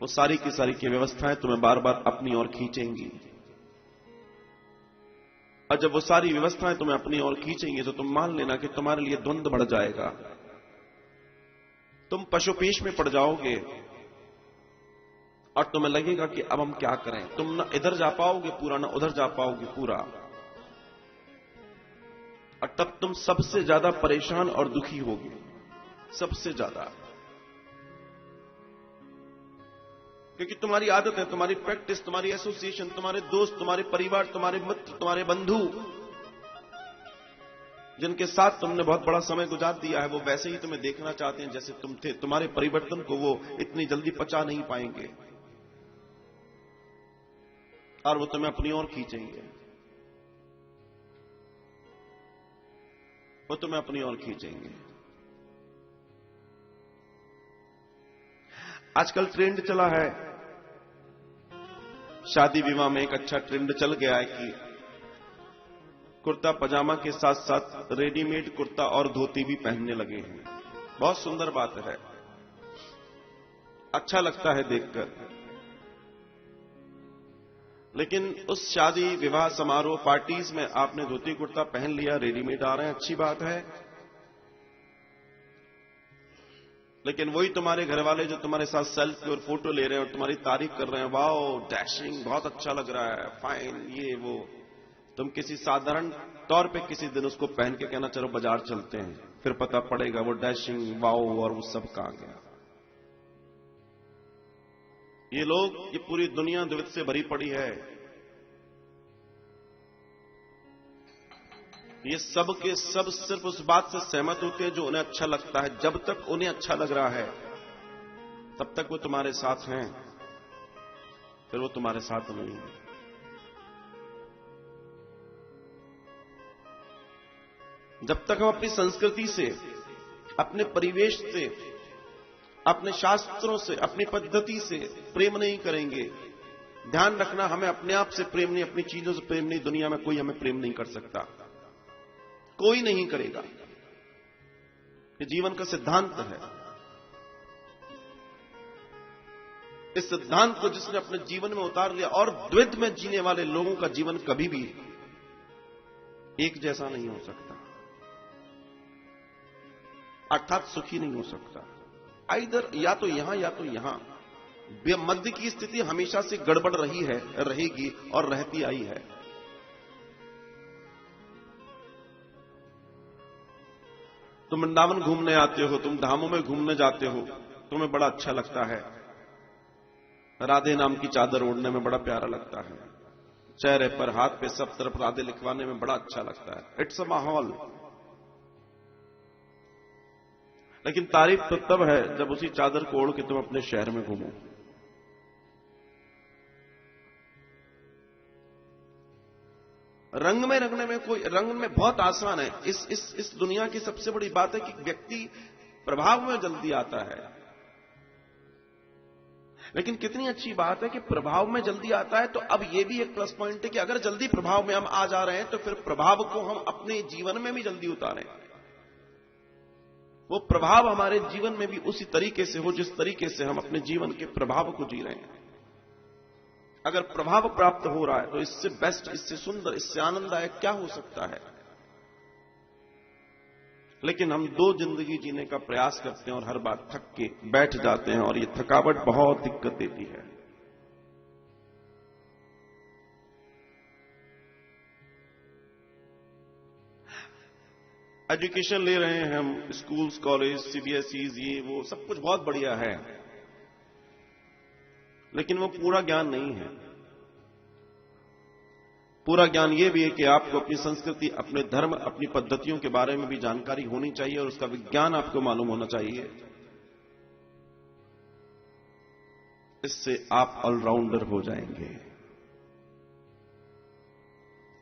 [SPEAKER 3] वो सारी की सारी की व्यवस्थाएं तुम्हें बार बार अपनी ओर खींचेंगी। और जब वो सारी व्यवस्थाएं तुम्हें अपनी ओर खींचेंगी तो तुम मान लेना कि तुम्हारे लिए द्वंद्व बढ़ जाएगा, तुम पशुपेश में पड़ जाओगे और तुम्हें लगेगा कि अब हम क्या करें। तुम ना इधर जा पाओगे पूरा, ना उधर जा पाओगे पूरा, और तब तुम सबसे ज्यादा परेशान और दुखी होगे, सबसे ज्यादा, क्योंकि तुम्हारी आदत है, तुम्हारी प्रैक्टिस, तुम्हारी एसोसिएशन, तुम्हारे दोस्त, तुम्हारे परिवार, तुम्हारे मित्र, तुम्हारे बंधु जिनके साथ तुमने बहुत बड़ा समय गुजार दिया है, वो वैसे ही तुम्हें देखना चाहते हैं जैसे तुम थे। तुम्हारे परिवर्तन को वो इतनी जल्दी पचा नहीं पाएंगे और वो तुम्हें अपनी ओर खींचेंगे, वो तुम्हें अपनी ओर खींचेंगे। आजकल ट्रेंड चला है, शादी विवाह में एक अच्छा ट्रेंड चल गया है कि कुर्ता पजामा के साथ साथ रेडीमेड कुर्ता और धोती भी पहनने लगे हैं। बहुत सुंदर बात है, अच्छा लगता है देखकर। लेकिन उस शादी विवाह समारोह पार्टीज में आपने धोती कुर्ता पहन लिया, रेडीमेड आ रहे हैं, अच्छी बात है। लेकिन वही तुम्हारे घर वाले जो तुम्हारे साथ सेल्फी और फोटो ले रहे हैं और तुम्हारी तारीफ कर रहे हैं, वाओ डैशिंग, बहुत अच्छा लग रहा है, फाइन, ये वो, तुम किसी साधारण तौर पे किसी दिन उसको पहन के कहना चलो बाजार चलते हैं, फिर पता पड़ेगा वो डैशिंग, वाओ और वो सब कहां गया। ये लोग, ये पूरी दुनिया द्विध से भरी पड़ी है। ये सब के सब सिर्फ उस बात से सहमत होते हैं जो उन्हें अच्छा लगता है। जब तक उन्हें अच्छा लग रहा है तब तक वो तुम्हारे साथ हैं, फिर वो तुम्हारे साथ नहीं है। जब तक हम अपनी संस्कृति से, अपने परिवेश से, अपने शास्त्रों से, अपनी पद्धति से प्रेम नहीं करेंगे, ध्यान रखना, हमें अपने आप से प्रेम नहीं, अपनी चीजों से प्रेम नहीं, दुनिया में कोई हमें प्रेम नहीं कर सकता, कोई नहीं करेगा। ये जीवन का सिद्धांत है। इस सिद्धांत को जिसने अपने जीवन में उतार लिया, और द्वैत में जीने वाले लोगों का जीवन कभी भी एक जैसा नहीं हो सकता, अर्थात सुखी नहीं हो सकता। आइदर या तो यहां या तो यहां। मध्य की स्थिति हमेशा से गड़बड़ रही है, रहेगी और रहती आई है। तुम वृंदावन घूमने आते हो, तुम धामों में घूमने जाते हो, तुम्हें बड़ा अच्छा लगता है, राधे नाम की चादर ओढ़ने में बड़ा प्यारा लगता है, चेहरे पर हाथ पे सब तरफ राधे लिखवाने में बड़ा अच्छा लगता है, इट्स अ माहौल। लेकिन तारीफ तो तब है जब उसी चादर को ओढ़ के तुम अपने शहर में घूमो। रंग में रंगने में कोई, रंग में बहुत आसान है। इस दुनिया की सबसे बड़ी बात है कि व्यक्ति प्रभाव में जल्दी आता है। लेकिन कितनी अच्छी बात है कि प्रभाव में जल्दी आता है, तो अब यह भी एक प्लस पॉइंट है कि अगर जल्दी प्रभाव में हम आ जा रहे हैं तो फिर प्रभाव को हम अपने जीवन में भी जल्दी उतारें। वो प्रभाव हमारे जीवन में भी उसी तरीके से हो जिस तरीके से हम अपने जीवन के प्रभाव को जी रहे हैं। अगर प्रभाव प्राप्त हो रहा है तो इससे बेस्ट, इससे सुंदर, इससे आनंददायक क्या हो सकता है। लेकिन हम दो जिंदगी जीने का प्रयास करते हैं और हर बार थक के बैठ जाते हैं, और ये थकावट बहुत दिक्कत देती है। एजुकेशन ले रहे हैं हम, स्कूल्स, कॉलेज, सीबीएसईज, ये वो सब कुछ बहुत बढ़िया है, लेकिन वो पूरा ज्ञान नहीं है। पूरा ज्ञान ये भी है कि आपको अपनी संस्कृति, अपने धर्म, अपनी पद्धतियों के बारे में भी जानकारी होनी चाहिए और उसका विज्ञान आपको मालूम होना चाहिए। इससे आप ऑलराउंडर हो जाएंगे।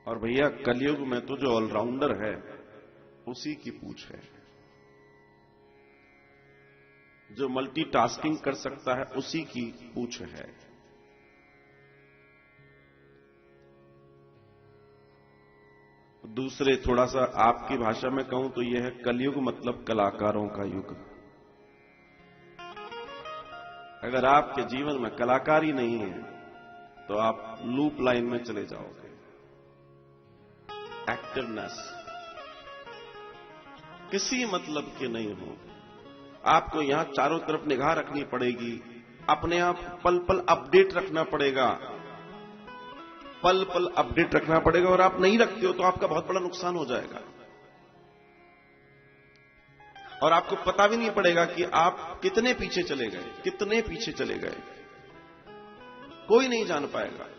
[SPEAKER 3] और भैया कलयुग में तो जो ऑलराउंडर है उसी की पूछ है। जो मल्टीटास्किंग कर सकता है उसी की पूछ है। दूसरे थोड़ा सा आपकी भाषा में कहूं तो यह है कलयुग मतलब कलाकारों का युग। अगर आपके जीवन में कलाकारी नहीं है तो आप लूप लाइन में चले जाओगे। एक्टिवनेस किसी मतलब के नहीं हो। आपको यहां चारों तरफ निगाह रखनी पड़ेगी, अपने आप पल पल अपडेट रखना पड़ेगा, पल पल अपडेट रखना पड़ेगा। और आप नहीं रखते हो तो आपका बहुत बड़ा नुकसान हो जाएगा, और आपको पता भी नहीं पड़ेगा कि आप कितने पीछे चले गए, कितने पीछे चले गए, कोई नहीं जान पाएगा।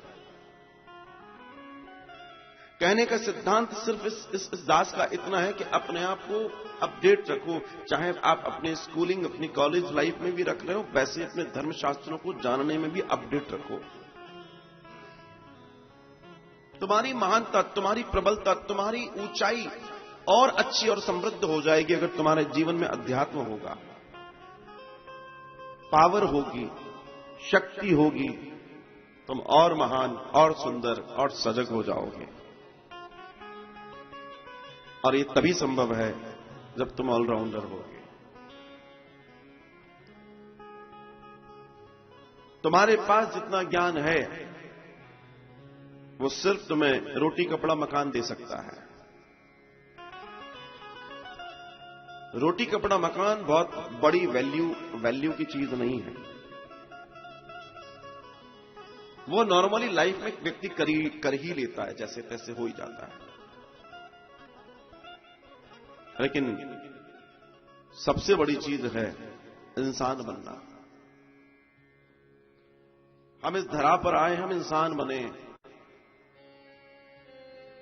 [SPEAKER 3] कहने का सिद्धांत सिर्फ इस दास का इतना है कि अपने आप को अपडेट रखो। चाहे आप अपने स्कूलिंग, अपनी कॉलेज लाइफ में भी रख रहे हो, वैसे अपने धर्मशास्त्रों को जानने में भी अपडेट रखो। तुम्हारी महानता, तुम्हारी प्रबलता, तुम्हारी ऊंचाई और अच्छी और समृद्ध हो जाएगी अगर तुम्हारे जीवन में अध्यात्म होगा, पावर होगी, शक्ति होगी। तुम और महान और सुंदर और सजग हो जाओगे। और ये तभी संभव है जब तुम ऑलराउंडर होगे। तुम्हारे पास जितना ज्ञान है वो सिर्फ तुम्हें रोटी कपड़ा मकान दे सकता है। रोटी कपड़ा मकान बहुत बड़ी वैल्यू की चीज नहीं है। वो नॉर्मली लाइफ में व्यक्ति कर ही लेता है, जैसे तैसे हो ही जाता है। लेकिन सबसे बड़ी चीज है इंसान बनना। हम इस धरा पर आए, हम इंसान बने।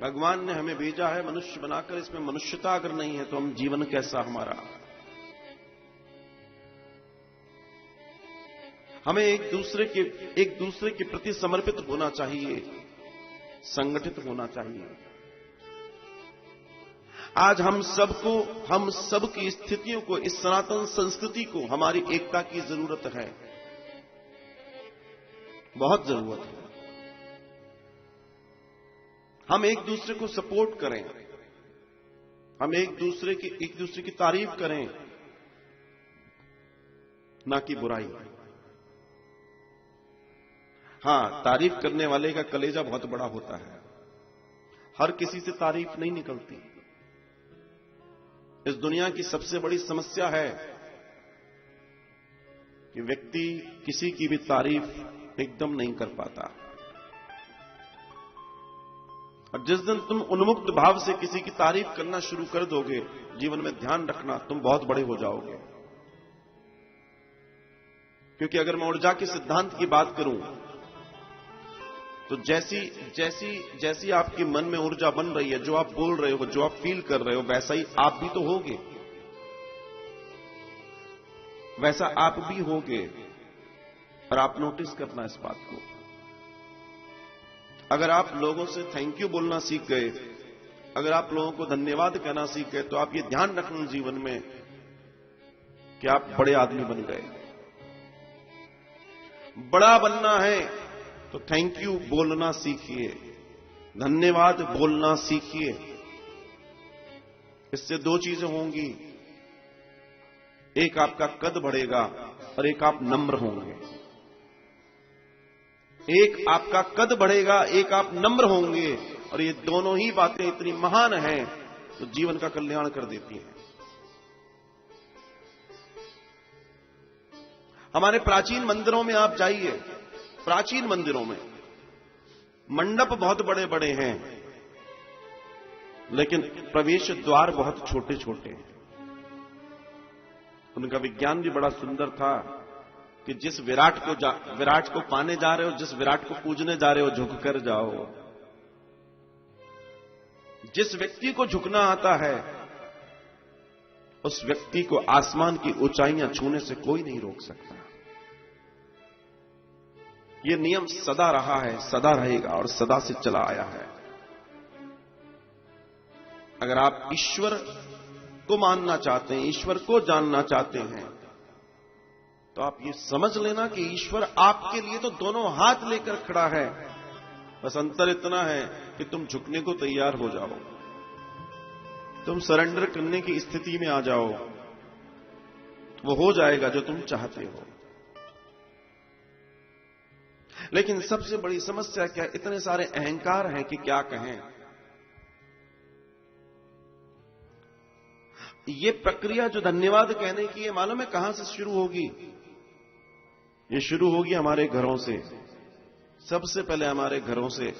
[SPEAKER 3] भगवान ने हमें भेजा है मनुष्य बनाकर, इसमें मनुष्यता अगर नहीं है तो हम जीवन कैसा हमारा। हमें एक दूसरे के प्रति समर्पित होना चाहिए, संगठित होना चाहिए। आज हम सबकी स्थितियों को, इस सनातन संस्कृति को, हमारी एकता की जरूरत है, बहुत जरूरत है। हम एक दूसरे को सपोर्ट करें, हम एक दूसरे की तारीफ करें, ना कि बुराई। हां, तारीफ करने वाले का कलेजा बहुत बड़ा होता है। हर किसी से तारीफ नहीं निकलती। इस दुनिया की सबसे बड़ी समस्या है कि व्यक्ति किसी की भी तारीफ एकदम नहीं कर पाता। और जिस दिन तुम उन्मुक्त भाव से किसी की तारीफ करना शुरू कर दोगे, जीवन में ध्यान रखना, तुम बहुत बड़े हो जाओगे। क्योंकि अगर मैं ऊर्जा के सिद्धांत की बात करूं तो जैसी आपके मन में ऊर्जा बन रही है, जो आप बोल रहे हो, जो आप फील कर रहे हो, वैसा ही आप भी तो होगे, वैसा आप भी होगे। और आप नोटिस करना इस बात को। अगर आप लोगों से थैंक यू बोलना सीख गए, अगर आप लोगों को धन्यवाद कहना सीख गए, तो आप ये ध्यान रखना जीवन में कि आप बड़े आदमी बन गए। बड़ा बनना है तो थैंक यू बोलना सीखिए, धन्यवाद बोलना सीखिए। इससे दो चीजें होंगी, एक आपका कद बढ़ेगा और एक आप नम्र होंगे। एक आपका कद बढ़ेगा, एक आप नम्र होंगे, और ये दोनों ही बातें इतनी महान हैं तो जीवन का कल्याण कर देती हैं। हमारे प्राचीन मंदिरों में आप जाइए, प्राचीन मंदिरों में मंडप बहुत बड़े बड़े हैं, लेकिन प्रवेश द्वार बहुत छोटे छोटे हैं। उनका विज्ञान भी बड़ा सुंदर था कि जिस विराट को पाने जा रहे हो, जिस विराट को पूजने जा रहे हो, झुक कर जाओ। जिस व्यक्ति को झुकना आता है, उस व्यक्ति को आसमान की ऊंचाइयां छूने से कोई नहीं रोक सकता। यह नियम सदा रहा है, सदा रहेगा और सदा से चला आया है। अगर आप ईश्वर को मानना चाहते हैं, ईश्वर को जानना चाहते हैं, तो आप ये समझ लेना कि ईश्वर आपके लिए तो दोनों हाथ लेकर खड़ा है। बस अंतर इतना है कि तुम झुकने को तैयार हो जाओ, तुम सरेंडर करने की स्थिति में आ जाओ, वो हो जाएगा जो तुम चाहते हो। लेकिन सबसे बड़ी समस्या क्या, इतने सारे अहंकार हैं कि क्या कहें। ये प्रक्रिया जो धन्यवाद कहने की है, मालूम है कहां से शुरू होगी? ये शुरू होगी हमारे घरों से, सबसे पहले हमारे घरों से।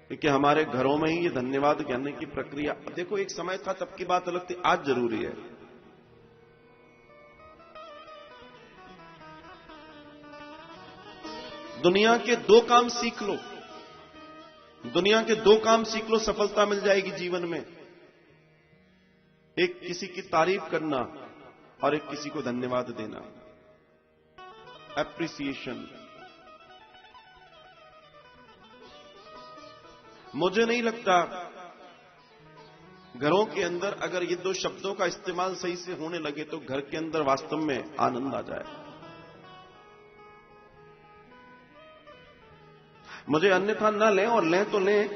[SPEAKER 3] क्योंकि हमारे घरों में ही ये धन्यवाद कहने की प्रक्रिया, देखो एक समय था तब की बात अलग थी, आज जरूरी है। दुनिया के दो काम सीख लो, दुनिया के दो काम सीख लो, सफलता मिल जाएगी जीवन में। एक किसी की तारीफ करना और एक किसी को धन्यवाद देना, एप्रिसिएशन। मुझे नहीं लगता घरों के अंदर अगर ये दो शब्दों का इस्तेमाल सही से होने लगे तो घर के अंदर वास्तव में आनंद आ जाए। मुझे अन्यथा न लें, और लें तो लें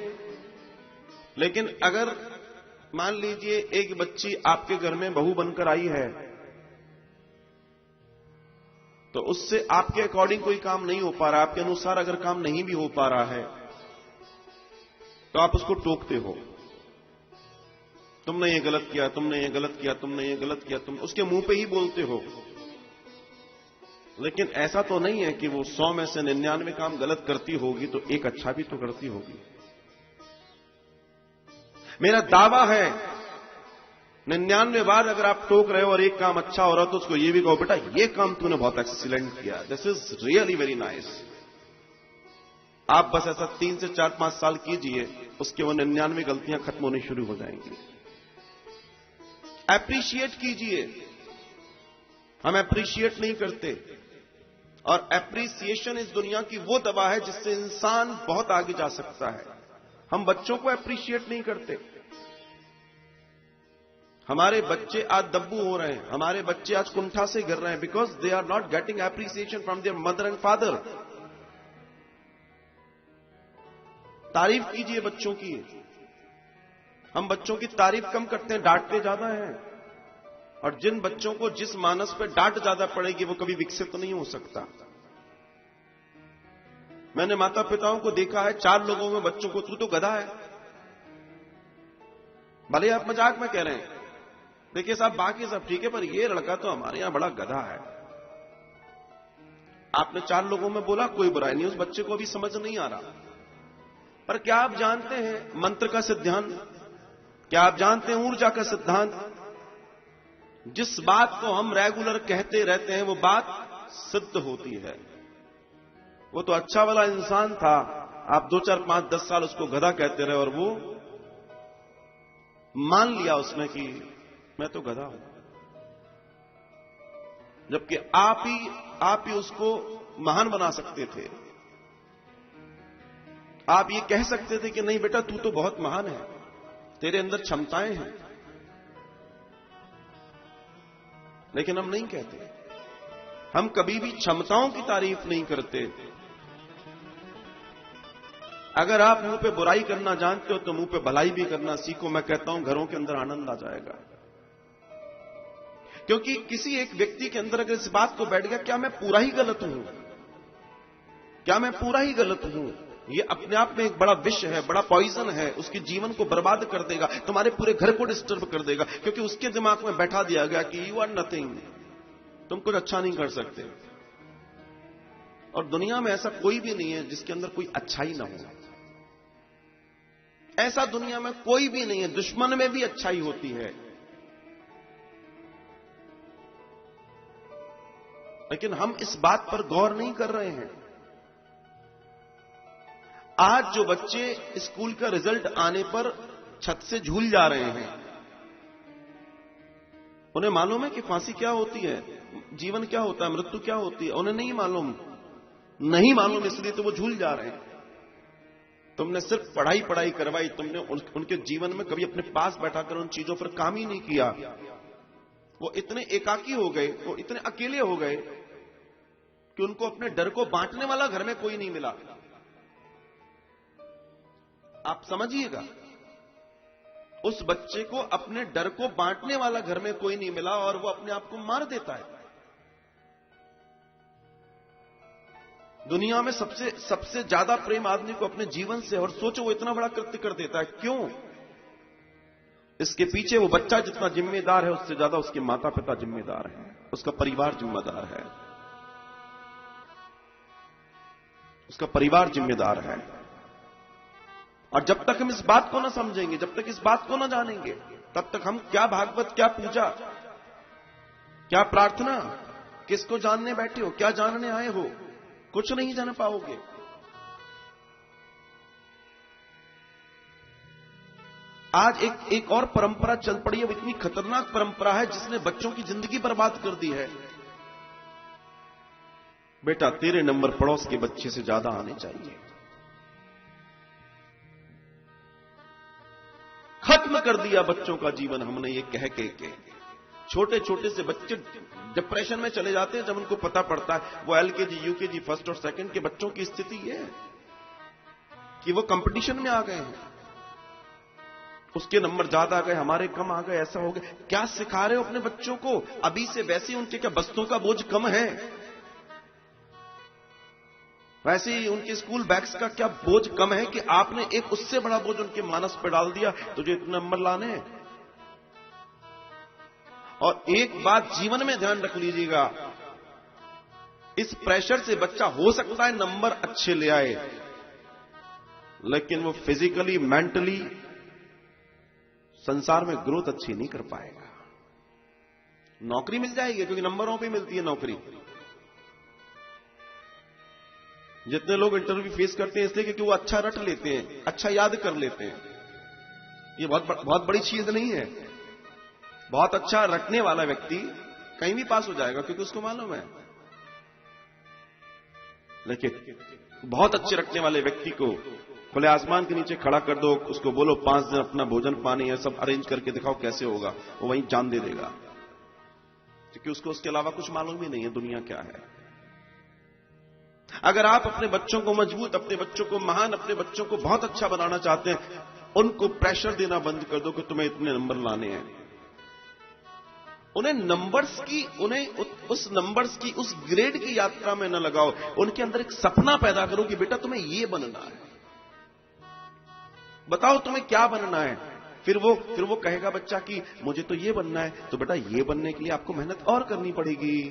[SPEAKER 3] लेकिन अगर मान लीजिए एक बच्ची आपके घर में बहू बनकर आई है, तो उससे आपके अकॉर्डिंग कोई काम नहीं हो पा रहा, आपके अनुसार अगर काम नहीं भी हो पा रहा है, तो आप उसको टोकते हो, तुमने ये गलत किया, तुमने ये गलत किया, तुमने ये गलत किया, तुम उसके मुंह पे ही बोलते हो। लेकिन ऐसा तो नहीं है कि वो 100 में से 99 काम गलत करती होगी तो एक अच्छा भी तो करती होगी। मेरा दावा है 99 बार अगर आप टोक रहे हो और एक काम अच्छा हो रहा तो उसको ये भी कहो, बेटा ये काम तूने बहुत एक्सीलेंट किया, this is really very nice. आप बस ऐसा 3 से 4-5 साल कीजिए, उसके वो 99 गलतियां खत्म होनी शुरू हो जाएंगी। एप्रिशिएट कीजिए। हम एप्रिशिएट नहीं करते, और एप्रिसिएशन इस दुनिया की वो दवा है जिससे इंसान बहुत आगे जा सकता है। हम बच्चों को एप्रिशिएट नहीं करते। हमारे बच्चे आज दब्बू हो रहे हैं, हमारे बच्चे आज कुंठा से गिर रहे हैं, because they are not getting appreciation from their mother and father. तारीफ कीजिए बच्चों की। हम बच्चों की तारीफ कम करते हैं, डांटते ज्यादा हैं। और जिन बच्चों को जिस मानस पे डांट ज्यादा पड़ेगी वो कभी विकसित नहीं हो सकता। मैंने माता पिताओं को देखा है, 4 लोगों में बच्चों को तू तो गधा है, भले आप मजाक में कह रहे हैं, देखिए साहब बाकी सब ठीक है पर ये लड़का तो हमारे यहां बड़ा गधा है। आपने 4 लोगों में बोला, कोई बुराई नहीं, उस बच्चे को अभी समझ नहीं आ रहा। पर क्या आप जानते हैं मंत्र का सिद्धांत? क्या आप जानते हैं ऊर्जा का सिद्धांत? जिस बात को हम रेगुलर कहते रहते हैं वो बात सिद्ध होती है। वो तो अच्छा वाला इंसान था, आप 2, 4, 5, 10 साल उसको गधा कहते रहे और वो मान लिया उसने कि मैं तो गधा हूं, जबकि आप ही उसको महान बना सकते थे। आप ये कह सकते थे कि नहीं बेटा तू तो बहुत महान है, तेरे अंदर क्षमताएं हैं। लेकिन हम नहीं कहते, हम कभी भी क्षमताओं की तारीफ नहीं करते। अगर आप मुंह पे बुराई करना जानते हो तो मुंह पे भलाई भी करना सीखो। मैं कहता हूं घरों के अंदर आनंद आ जाएगा। क्योंकि किसी एक व्यक्ति के अंदर अगर इस बात को बैठ गया, क्या मैं पूरा ही गलत हूं, क्या मैं पूरा ही गलत हूं, ये अपने आप में एक बड़ा विष है, बड़ा पॉइजन है, उसके जीवन को बर्बाद कर देगा, तुम्हारे पूरे घर को डिस्टर्ब कर देगा। क्योंकि उसके दिमाग में बैठा दिया गया कि यू आर नथिंग, तुम कुछ अच्छा नहीं कर सकते। और दुनिया में ऐसा कोई भी नहीं है जिसके अंदर कोई अच्छाई ना हो। ऐसा दुनिया में कोई भी नहीं है, दुश्मन में भी अच्छाई होती है। लेकिन हम इस बात पर गौर नहीं कर रहे हैं। आज जो बच्चे स्कूल का रिजल्ट आने पर छत से झूल जा रहे हैं, उन्हें मालूम है कि फांसी क्या होती है, जीवन क्या होता है, मृत्यु क्या होती है? उन्हें नहीं मालूम, इसलिए तो वो झूल जा रहे हैं। तुमने सिर्फ पढ़ाई करवाई, तुमने उनके जीवन में कभी अपने पास बैठाकर उन चीजों पर काम ही नहीं किया। वो इतने एकाकी हो गए, वो इतने अकेले हो गए कि उनको अपने डर को बांटने वाला घर में कोई नहीं मिला। आप समझिएगा, उस बच्चे को अपने डर को बांटने वाला घर में कोई नहीं मिला और वो अपने आप को मार देता है। दुनिया में सबसे ज्यादा प्रेम आदमी को अपने जीवन से, और सोचो वो इतना बड़ा कृत्य कर देता है, क्यों? इसके पीछे वो बच्चा जितना जिम्मेदार है उससे ज्यादा उसके माता पिता जिम्मेदार हैं, उसका परिवार जिम्मेदार है, उसका परिवार जिम्मेदार है। और जब तक हम इस बात को ना समझेंगे, जब तक इस बात को ना जानेंगे, तब तक हम क्या भागवत, क्या पूजा, क्या प्रार्थना, किसको जानने बैठे हो, क्या जानने आए हो, कुछ नहीं जान पाओगे। आज एक और परंपरा चल पड़ी है, वो इतनी खतरनाक परंपरा है जिसने बच्चों की जिंदगी बर्बाद कर दी है। बेटा तेरे नंबर पड़ोस के बच्चे से ज्यादा आने चाहिए। खत्म कर दिया बच्चों का जीवन हमने ये कह के। छोटे छोटे से बच्चे डिप्रेशन में चले जाते हैं जब उनको पता पड़ता है, वो एलकेजी, यूकेजी, फर्स्ट और सेकंड के बच्चों की स्थिति ये है कि वो कंपटीशन में आ गए हैं। उसके नंबर ज्यादा आ गए, हमारे कम आ गए, ऐसा हो गया। क्या सिखा रहे हो अपने बच्चों को? अभी से वैसे ही उनके क्या बस्तों का बोझ कम है? वैसे ही उनके स्कूल बैग्स का क्या बोझ कम है कि आपने एक उससे बड़ा बोझ उनके मानस पर डाल दिया, तुझे इतने नंबर लाने हैं। और एक बात जीवन में ध्यान रख लीजिएगा, इस प्रेशर से बच्चा हो सकता है नंबर अच्छे ले आए, लेकिन वो फिजिकली मेंटली संसार में ग्रोथ अच्छी नहीं कर पाएगा। नौकरी मिल जाएगी क्योंकि नंबरों पे मिलती है नौकरी। जितने लोग इंटरव्यू फेस करते हैं इसलिए क्योंकि वो अच्छा रट लेते हैं, अच्छा याद कर लेते हैं। ये बहुत बड़ी चीज नहीं है। बहुत अच्छा रटने वाला व्यक्ति कहीं भी पास हो जाएगा क्योंकि उसको मालूम है। लेकिन बहुत अच्छे रटने वाले व्यक्ति को खुले आसमान के नीचे खड़ा कर दो, उसको बोलो 5 दिन अपना भोजन पानी है सब अरेंज करके दिखाओ कैसे होगा, वो वहीं जान दे देगा, क्योंकि उसको उसके अलावा कुछ मालूम ही नहीं है दुनिया क्या है। अगर आप अपने बच्चों को मजबूत, अपने बच्चों को महान, अपने बच्चों को बहुत अच्छा बनाना चाहते हैं, उनको प्रेशर देना बंद कर दो कि तुम्हें इतने नंबर लाने हैं। उन्हें नंबर्स की, उन्हें उस नंबर्स की, उस ग्रेड की यात्रा में न लगाओ। उनके अंदर एक सपना पैदा करो कि बेटा तुम्हें ये बनना है, बताओ तुम्हें क्या बनना है। फिर वो कहेगा बच्चा कि मुझे तो ये बनना है, तो बेटा ये बनने के लिए आपको मेहनत और करनी पड़ेगी।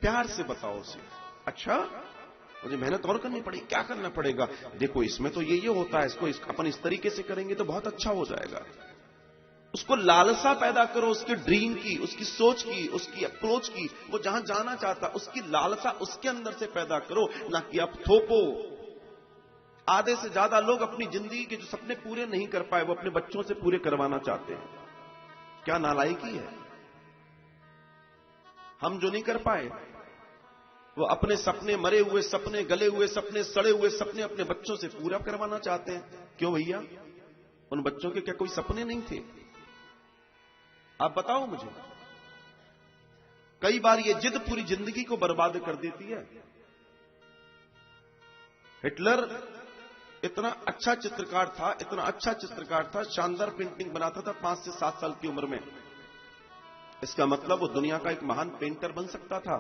[SPEAKER 3] प्यार से बताओ उसे, अच्छा मुझे मेहनत और करनी पड़ेगी, क्या करना पड़ेगा? देखो इसमें तो ये होता है, इसको अपन इस तरीके से करेंगे तो बहुत अच्छा हो जाएगा। उसको लालसा पैदा करो, उसके ड्रीम की, उसकी सोच की, उसकी अप्रोच की, वो जहां जाना चाहता उसकी लालसा उसके अंदर से पैदा करो, ना कि आप थोपो। आधे से ज्यादा लोग अपनी जिंदगी के जो सपने पूरे नहीं कर पाए वो अपने बच्चों से पूरे करवाना चाहते हैं। क्या नालायकी है। हम जो नहीं कर पाए वो अपने सपने, मरे हुए सपने, गले हुए सपने, सड़े हुए सपने अपने बच्चों से पूरा करवाना चाहते हैं। क्यों भैया? उन बच्चों के क्या कोई सपने नहीं थे? आप बताओ मुझे। कई बार ये जिद पूरी जिंदगी को बर्बाद कर देती है। हिटलर इतना अच्छा चित्रकार था, इतना अच्छा चित्रकार था, शानदार पेंटिंग बनाता था 5 से 7 साल की उम्र में। इसका मतलब वो दुनिया का एक महान पेंटर बन सकता था,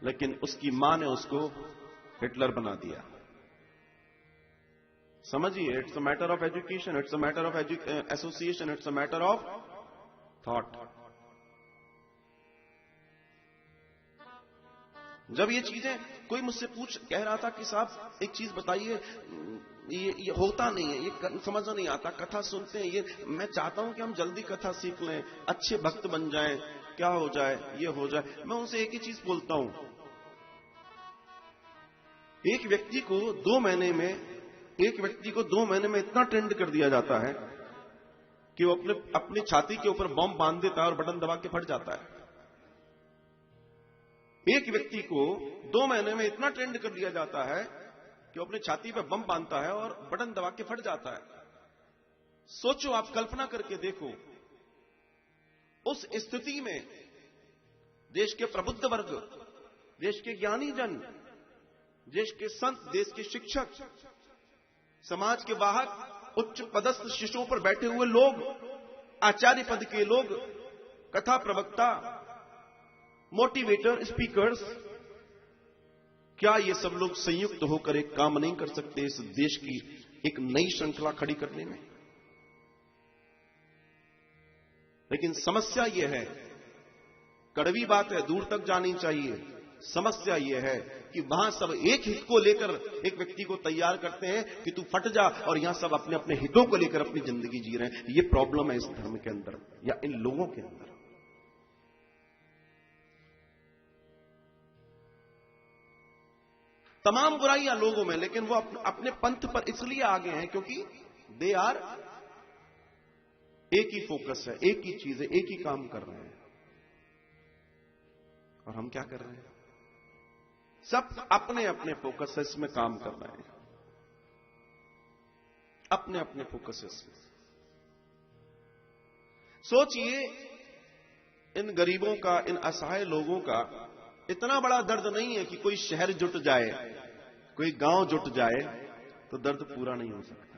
[SPEAKER 3] लेकिन उसकी मां ने उसको हिटलर बना दिया। समझिए, it's a matter of education, it's a matter of association, it's a matter of thought. जब ये चीजें, कोई मुझसे कह रहा था कि साहब एक चीज बताइए, ये होता नहीं है, ये समझ नहीं आता, कथा सुनते हैं, ये मैं चाहता हूं कि हम जल्दी कथा सीख लें, अच्छे भक्त बन जाएं, क्या हो जाए, ये हो जाए। मैं उनसे एक ही चीज बोलता हूं, एक व्यक्ति को 2 महीने में इतना ट्रेंड कर दिया जाता है कि वो अपनी छाती के ऊपर बम बांध देता है और बटन दबा के फट जाता है। एक व्यक्ति को 2 महीने में इतना ट्रेंड कर दिया जाता है कि वो अपनी छाती पे बम बांधता है और बटन दबा के फट जाता है। सोचो, आप कल्पना करके देखो, उस स्थिति में देश के प्रबुद्ध वर्ग, देश के ज्ञानी जन, देश के संत, देश के शिक्षक, समाज के वाहक, उच्च पदस्थ शिष्यों पर बैठे हुए लोग, आचार्य पद के लोग, कथा प्रवक्ता, मोटिवेटर, स्पीकर्स, क्या ये सब लोग संयुक्त होकर एक काम नहीं कर सकते इस देश की एक नई श्रृंखला खड़ी करने में? लेकिन समस्या यह है, कड़वी बात है, दूर तक जानी चाहिए। समस्या यह है कि वहां सब एक हित को लेकर एक व्यक्ति को तैयार करते हैं कि तू फट जा, और यहां सब अपने अपने हितों को लेकर अपनी जिंदगी जी रहे हैं। यह प्रॉब्लम है इस धर्म के अंदर या इन लोगों के अंदर। तमाम बुराइयां लोगों में, लेकिन वो अपने पंथ पर इसलिए आगे हैं क्योंकि दे आर, एक ही फोकस है, एक ही चीज है, एक ही काम कर रहे हैं। और हम क्या कर रहे हैं? सब अपने अपने फोकसेस में काम कर रहे हैं, अपने अपने फोकसेस में। सोचिए, इन गरीबों का, इन असहाय लोगों का इतना बड़ा दर्द नहीं है कि कोई शहर जुट जाए, कोई गांव जुट जाए तो दर्द पूरा नहीं हो सकता।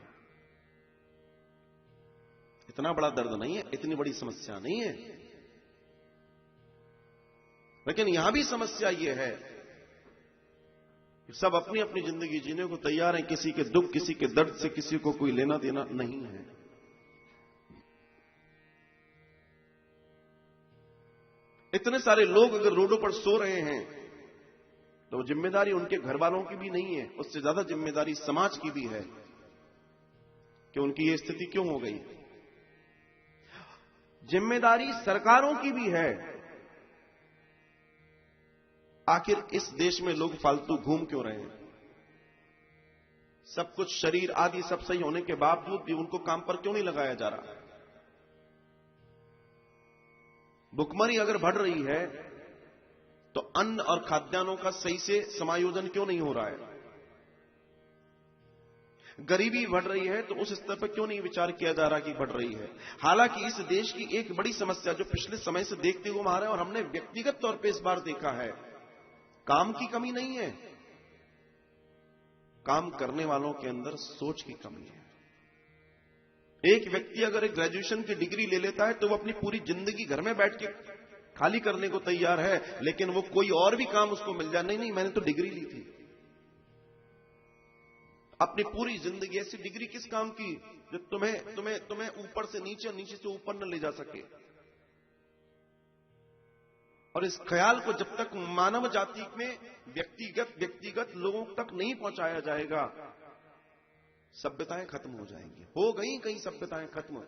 [SPEAKER 3] इतना बड़ा दर्द नहीं है, इतनी बड़ी समस्या नहीं है। लेकिन यहां भी समस्या यह है कि सब अपनी अपनी जिंदगी जीने को तैयार हैं, किसी के दुख, किसी के दर्द से किसी को कोई लेना देना नहीं है। इतने सारे लोग अगर रोडों पर सो रहे हैं तो वो जिम्मेदारी उनके घर वालों की भी नहीं है, उससे ज्यादा जिम्मेदारी समाज की भी है कि उनकी ये स्थिति क्यों हो गई। जिम्मेदारी सरकारों की भी है। आखिर इस देश में लोग फालतू घूम क्यों रहे हैं? सब कुछ शरीर आदि सब सही होने के बावजूद भी उनको काम पर क्यों नहीं लगाया जा रहा? भुखमरी अगर बढ़ रही है तो अन्न और खाद्यान्नों का सही से समायोजन क्यों नहीं हो रहा है? गरीबी बढ़ रही है तो उस स्तर पर क्यों नहीं विचार किया जा रहा कि बढ़ रही है? हालांकि इस देश की एक बड़ी समस्या जो पिछले समय से देखते हुए आ रहे हैं और हमने व्यक्तिगत तौर पे इस बार देखा है, काम की कमी नहीं है, काम करने वालों के अंदर सोच की कमी है। एक व्यक्ति अगर एक ग्रेजुएशन की डिग्री ले लेता है तो वो अपनी पूरी जिंदगी घर में बैठ के खाली करने को तैयार है, लेकिन वो कोई और भी काम उसको मिल जाए, नहीं मैंने तो डिग्री ली थी। अपनी पूरी जिंदगी ऐसी डिग्री किस काम की जो तुम्हें ऊपर से नीचे, नीचे से ऊपर न ले जा सके। और इस ख्याल को जब तक मानव जाति में व्यक्तिगत लोगों तक नहीं पहुंचाया जाएगा, सभ्यताएं खत्म हो जाएंगी। हो गई कई सभ्यताएं खत्म।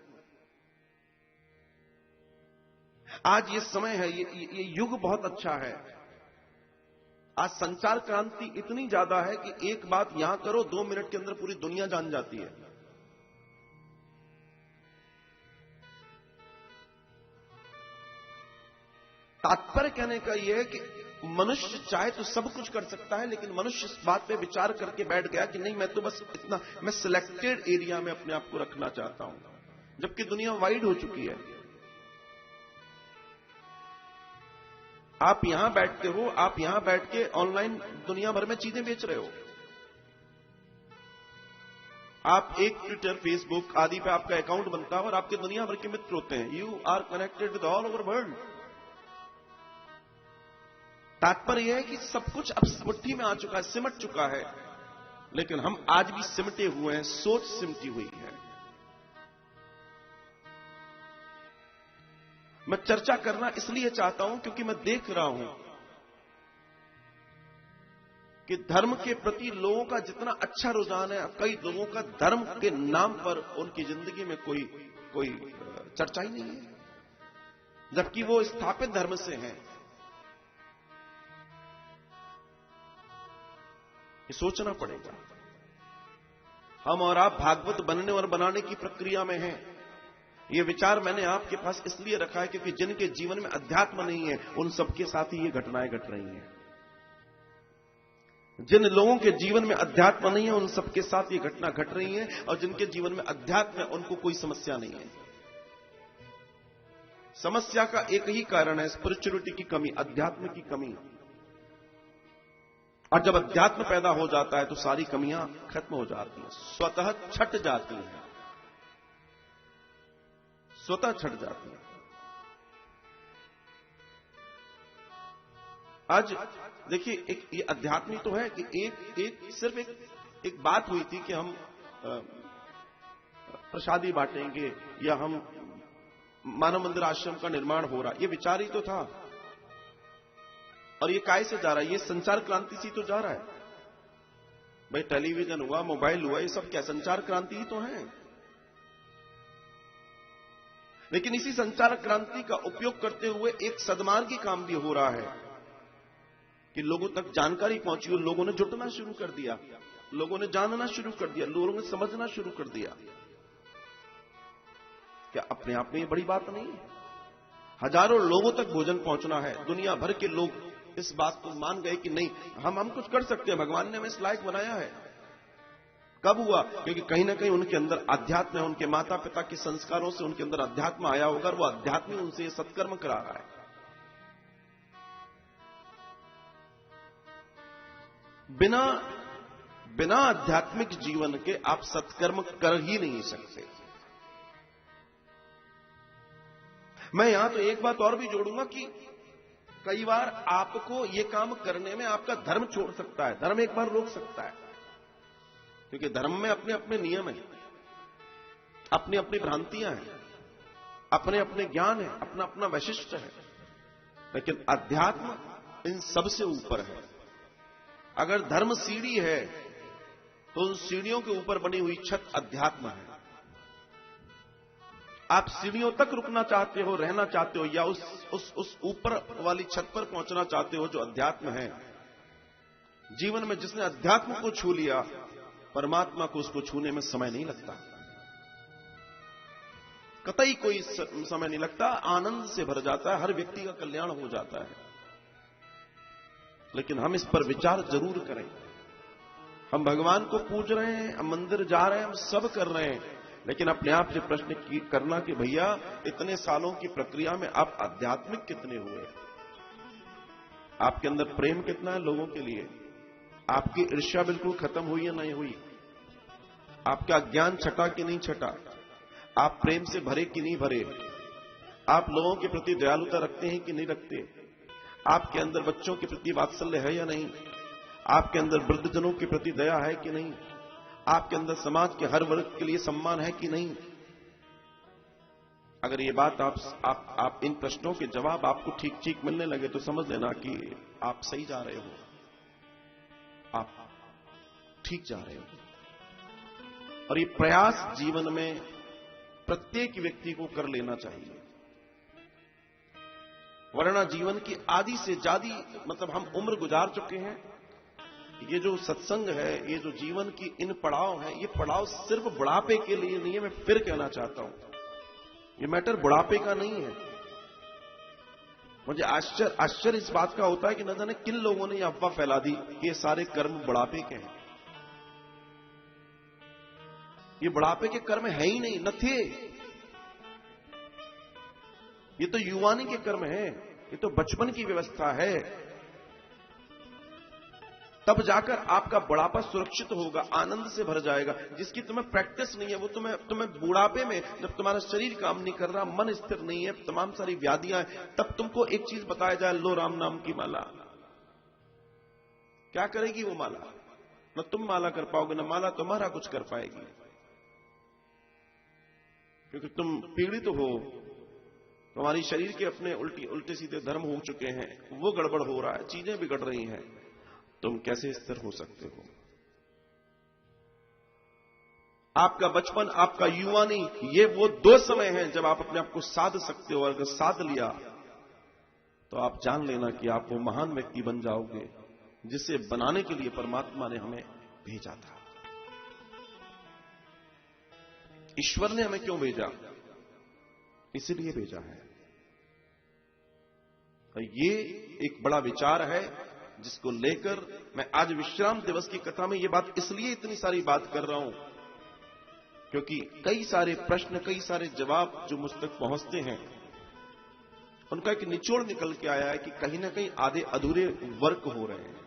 [SPEAKER 3] आज ये समय है, ये युग बहुत अच्छा है। आज संचार क्रांति इतनी ज्यादा है कि एक बात यहां करो, 2 मिनट के अंदर पूरी दुनिया जान जाती है। तात्पर्य कहने का यह है कि मनुष्य चाहे तो सब कुछ कर सकता है, लेकिन मनुष्य इस बात पे विचार करके बैठ गया कि नहीं, मैं तो बस इतना, मैं सिलेक्टेड एरिया में अपने आप को रखना चाहता हूं, जबकि दुनिया वाइड हो चुकी है। आप यहां बैठते हो, आप यहां बैठ के ऑनलाइन दुनिया भर में चीजें बेच रहे हो। आप एक ट्विटर, फेसबुक आदि पे आपका अकाउंट बनता है और आपके दुनिया भर के मित्र होते हैं। You are connected with all over world. तात्पर्य यह है कि सब कुछ अब मुट्ठी में आ चुका है, सिमट चुका है, लेकिन हम आज भी सिमटे हुए हैं, सोच सिमटी हुई है। मैं चर्चा करना इसलिए चाहता हूं क्योंकि मैं देख रहा हूं कि धर्म के प्रति लोगों का जितना अच्छा रुझान है, कई लोगों का धर्म के नाम पर उनकी जिंदगी में कोई चर्चा ही नहीं है, जबकि वो स्थापित धर्म से हैं। ये सोचना पड़ेगा। हम और आप भागवत बनने और बनाने की प्रक्रिया में हैं। ये विचार मैंने आपके पास इसलिए रखा है क्योंकि जिनके जीवन में अध्यात्म नहीं है, उन सबके साथ ही ये घटनाएं घट रही हैं। जिन लोगों के जीवन में अध्यात्म नहीं है, उन सबके साथ ये घटना घट रही है, और जिनके जीवन में अध्यात्म है, उनको कोई समस्या नहीं है। समस्या का एक ही कारण है, स्पिरिचुअलिटी की कमी, अध्यात्म की कमी। और जब अध्यात्म पैदा हो जाता है तो सारी कमियां खत्म हो जाती हैं, स्वतः छट जाती हैं, स्वतः छट जाती हैं। आज देखिए, ये अध्यात्म तो है कि सिर्फ एक बात हुई थी कि हम प्रसादी बांटेंगे या हम मानव मंदिर आश्रम का निर्माण हो रहा, ये विचार ही तो था। और ये काय से जा रहा है? ये संचार क्रांति से तो जा रहा है। भाई टेलीविजन हुआ, मोबाइल हुआ, ये सब क्या संचार क्रांति ही तो है। लेकिन इसी संचार क्रांति का उपयोग करते हुए एक सद्मार्गी काम भी हो रहा है कि लोगों तक जानकारी पहुंची और लोगों ने जुटना शुरू कर दिया, लोगों ने जानना शुरू कर दिया, लोगों ने समझना शुरू कर दिया। क्या अपने आप में ये बड़ी बात नहीं है? हजारों लोगों तक भोजन पहुंचना है। दुनिया भर के लोग इस बात को मान गए कि नहीं, हम कुछ कर सकते हैं, भगवान ने हमें इस लायक बनाया है। कब हुआ? क्योंकि कहीं ना कहीं उनके अंदर अध्यात्म है, उनके माता पिता के संस्कारों से उनके अंदर अध्यात्म आया होगा, वो अध्यात्म उनसे सत्कर्म करा रहा है। बिना आध्यात्मिक जीवन के आप सत्कर्म कर ही नहीं सकते। मैं यहां तो एक बात और भी जोड़ूंगा कि कई बार आपको यह काम करने में आपका धर्म छोड़ सकता है, धर्म एक बार रोक सकता है, क्योंकि धर्म में अपने अपने नियम हैं, अपनी अपनी भ्रांतियां हैं, अपने अपने ज्ञान है, अपना अपना वैशिष्ट है। लेकिन अध्यात्म इन सब से ऊपर है। अगर धर्म सीढ़ी है तो उन सीढ़ियों के ऊपर बनी हुई छत अध्यात्म है। आप सीढ़ियों तक रुकना चाहते हो, रहना चाहते हो, या उस ऊपर वाली छत पर पहुंचना चाहते हो जो अध्यात्म है। जीवन में जिसने अध्यात्म को छू लिया, परमात्मा को उसको छूने में समय नहीं लगता, कतई कोई समय नहीं लगता, आनंद से भर जाता है, हर व्यक्ति का कल्याण हो जाता है। लेकिन हम इस पर विचार जरूर करें। हम भगवान को पूज रहे हैं, हम मंदिर जा रहे हैं, हम सब कर रहे हैं, लेकिन अपने आप से प्रश्न करना कि भैया इतने सालों की प्रक्रिया में आप आध्यात्मिक कितने हुए? आपके अंदर प्रेम कितना है लोगों के लिए? आपकी ईर्ष्या बिल्कुल खत्म हुई या नहीं हुई? आपका ज्ञान छटा कि नहीं छटा? आप प्रेम से भरे कि नहीं भरे? आप लोगों के प्रति दयालुता रखते हैं कि नहीं रखते? आपके अंदर बच्चों के प्रति वात्सल्य है या नहीं? आपके अंदर वृद्धजनों के प्रति दया है कि नहीं? आपके अंदर समाज के हर वर्ग के लिए सम्मान है कि नहीं? अगर ये बात आप इन प्रश्नों के जवाब आपको ठीक ठीक मिलने लगे तो समझ लेना कि आप सही जा रहे हो, आप ठीक जा रहे हो। और ये प्रयास जीवन में प्रत्येक व्यक्ति को कर लेना चाहिए, वरना जीवन की आधी से ज्यादा मतलब हम उम्र गुजार चुके हैं। ये जो सत्संग है, ये जो जीवन की इन पड़ाव है, ये पड़ाव सिर्फ बुढ़ापे के लिए नहीं है। मैं फिर कहना चाहता हूं, ये मैटर बुढ़ापे का नहीं है। मुझे आश्चर्य इस बात का होता है कि न जाने किन लोगों ने यह अफवाह फैला दी कि ये सारे कर्म बुढ़ापे के हैं। ये बुढ़ापे के कर्म है ही नहीं, न थे। ये तो युवानी के कर्म है, ये तो बचपन की व्यवस्था है। तब जाकर आपका बुढ़ापा सुरक्षित होगा, आनंद से भर जाएगा। जिसकी तुम्हें प्रैक्टिस नहीं है वो तुम्हें बुढ़ापे में, जब तुम्हारा शरीर काम नहीं कर रहा, मन स्थिर नहीं है, तमाम सारी व्याधियां हैं, तब तुमको एक चीज बताया जाए, लो राम नाम की माला। क्या करेगी वो माला? न तुम माला कर पाओगे, न माला तुम्हारा कुछ कर पाएगी, क्योंकि तुम पीड़ित हो। तुम्हारी शरीर के अपने उल्टे सीधे धर्म हो चुके हैं, वो गड़बड़ हो रहा है, चीजें बिगड़ रही हैं। तुम कैसे स्थिर हो सकते हो? आपका बचपन, आपका युवानी, ये वो दो समय हैं जब आप अपने आप को साध सकते हो। और अगर साध लिया तो आप जान लेना कि आप वो महान व्यक्ति बन जाओगे जिसे बनाने के लिए परमात्मा ने हमें भेजा था। ईश्वर ने हमें क्यों भेजा? इसीलिए भेजा है। ये एक बड़ा विचार है जिसको लेकर मैं आज विश्राम दिवस की कथा में ये बात इसलिए इतनी सारी बात कर रहा हूं, क्योंकि कई सारे प्रश्न, कई सारे जवाब जो मुझ तक पहुंचते हैं, उनका एक निचोड़ निकल के आया है कि कहीं ना कहीं आधे अधूरे वर्क हो रहे हैं,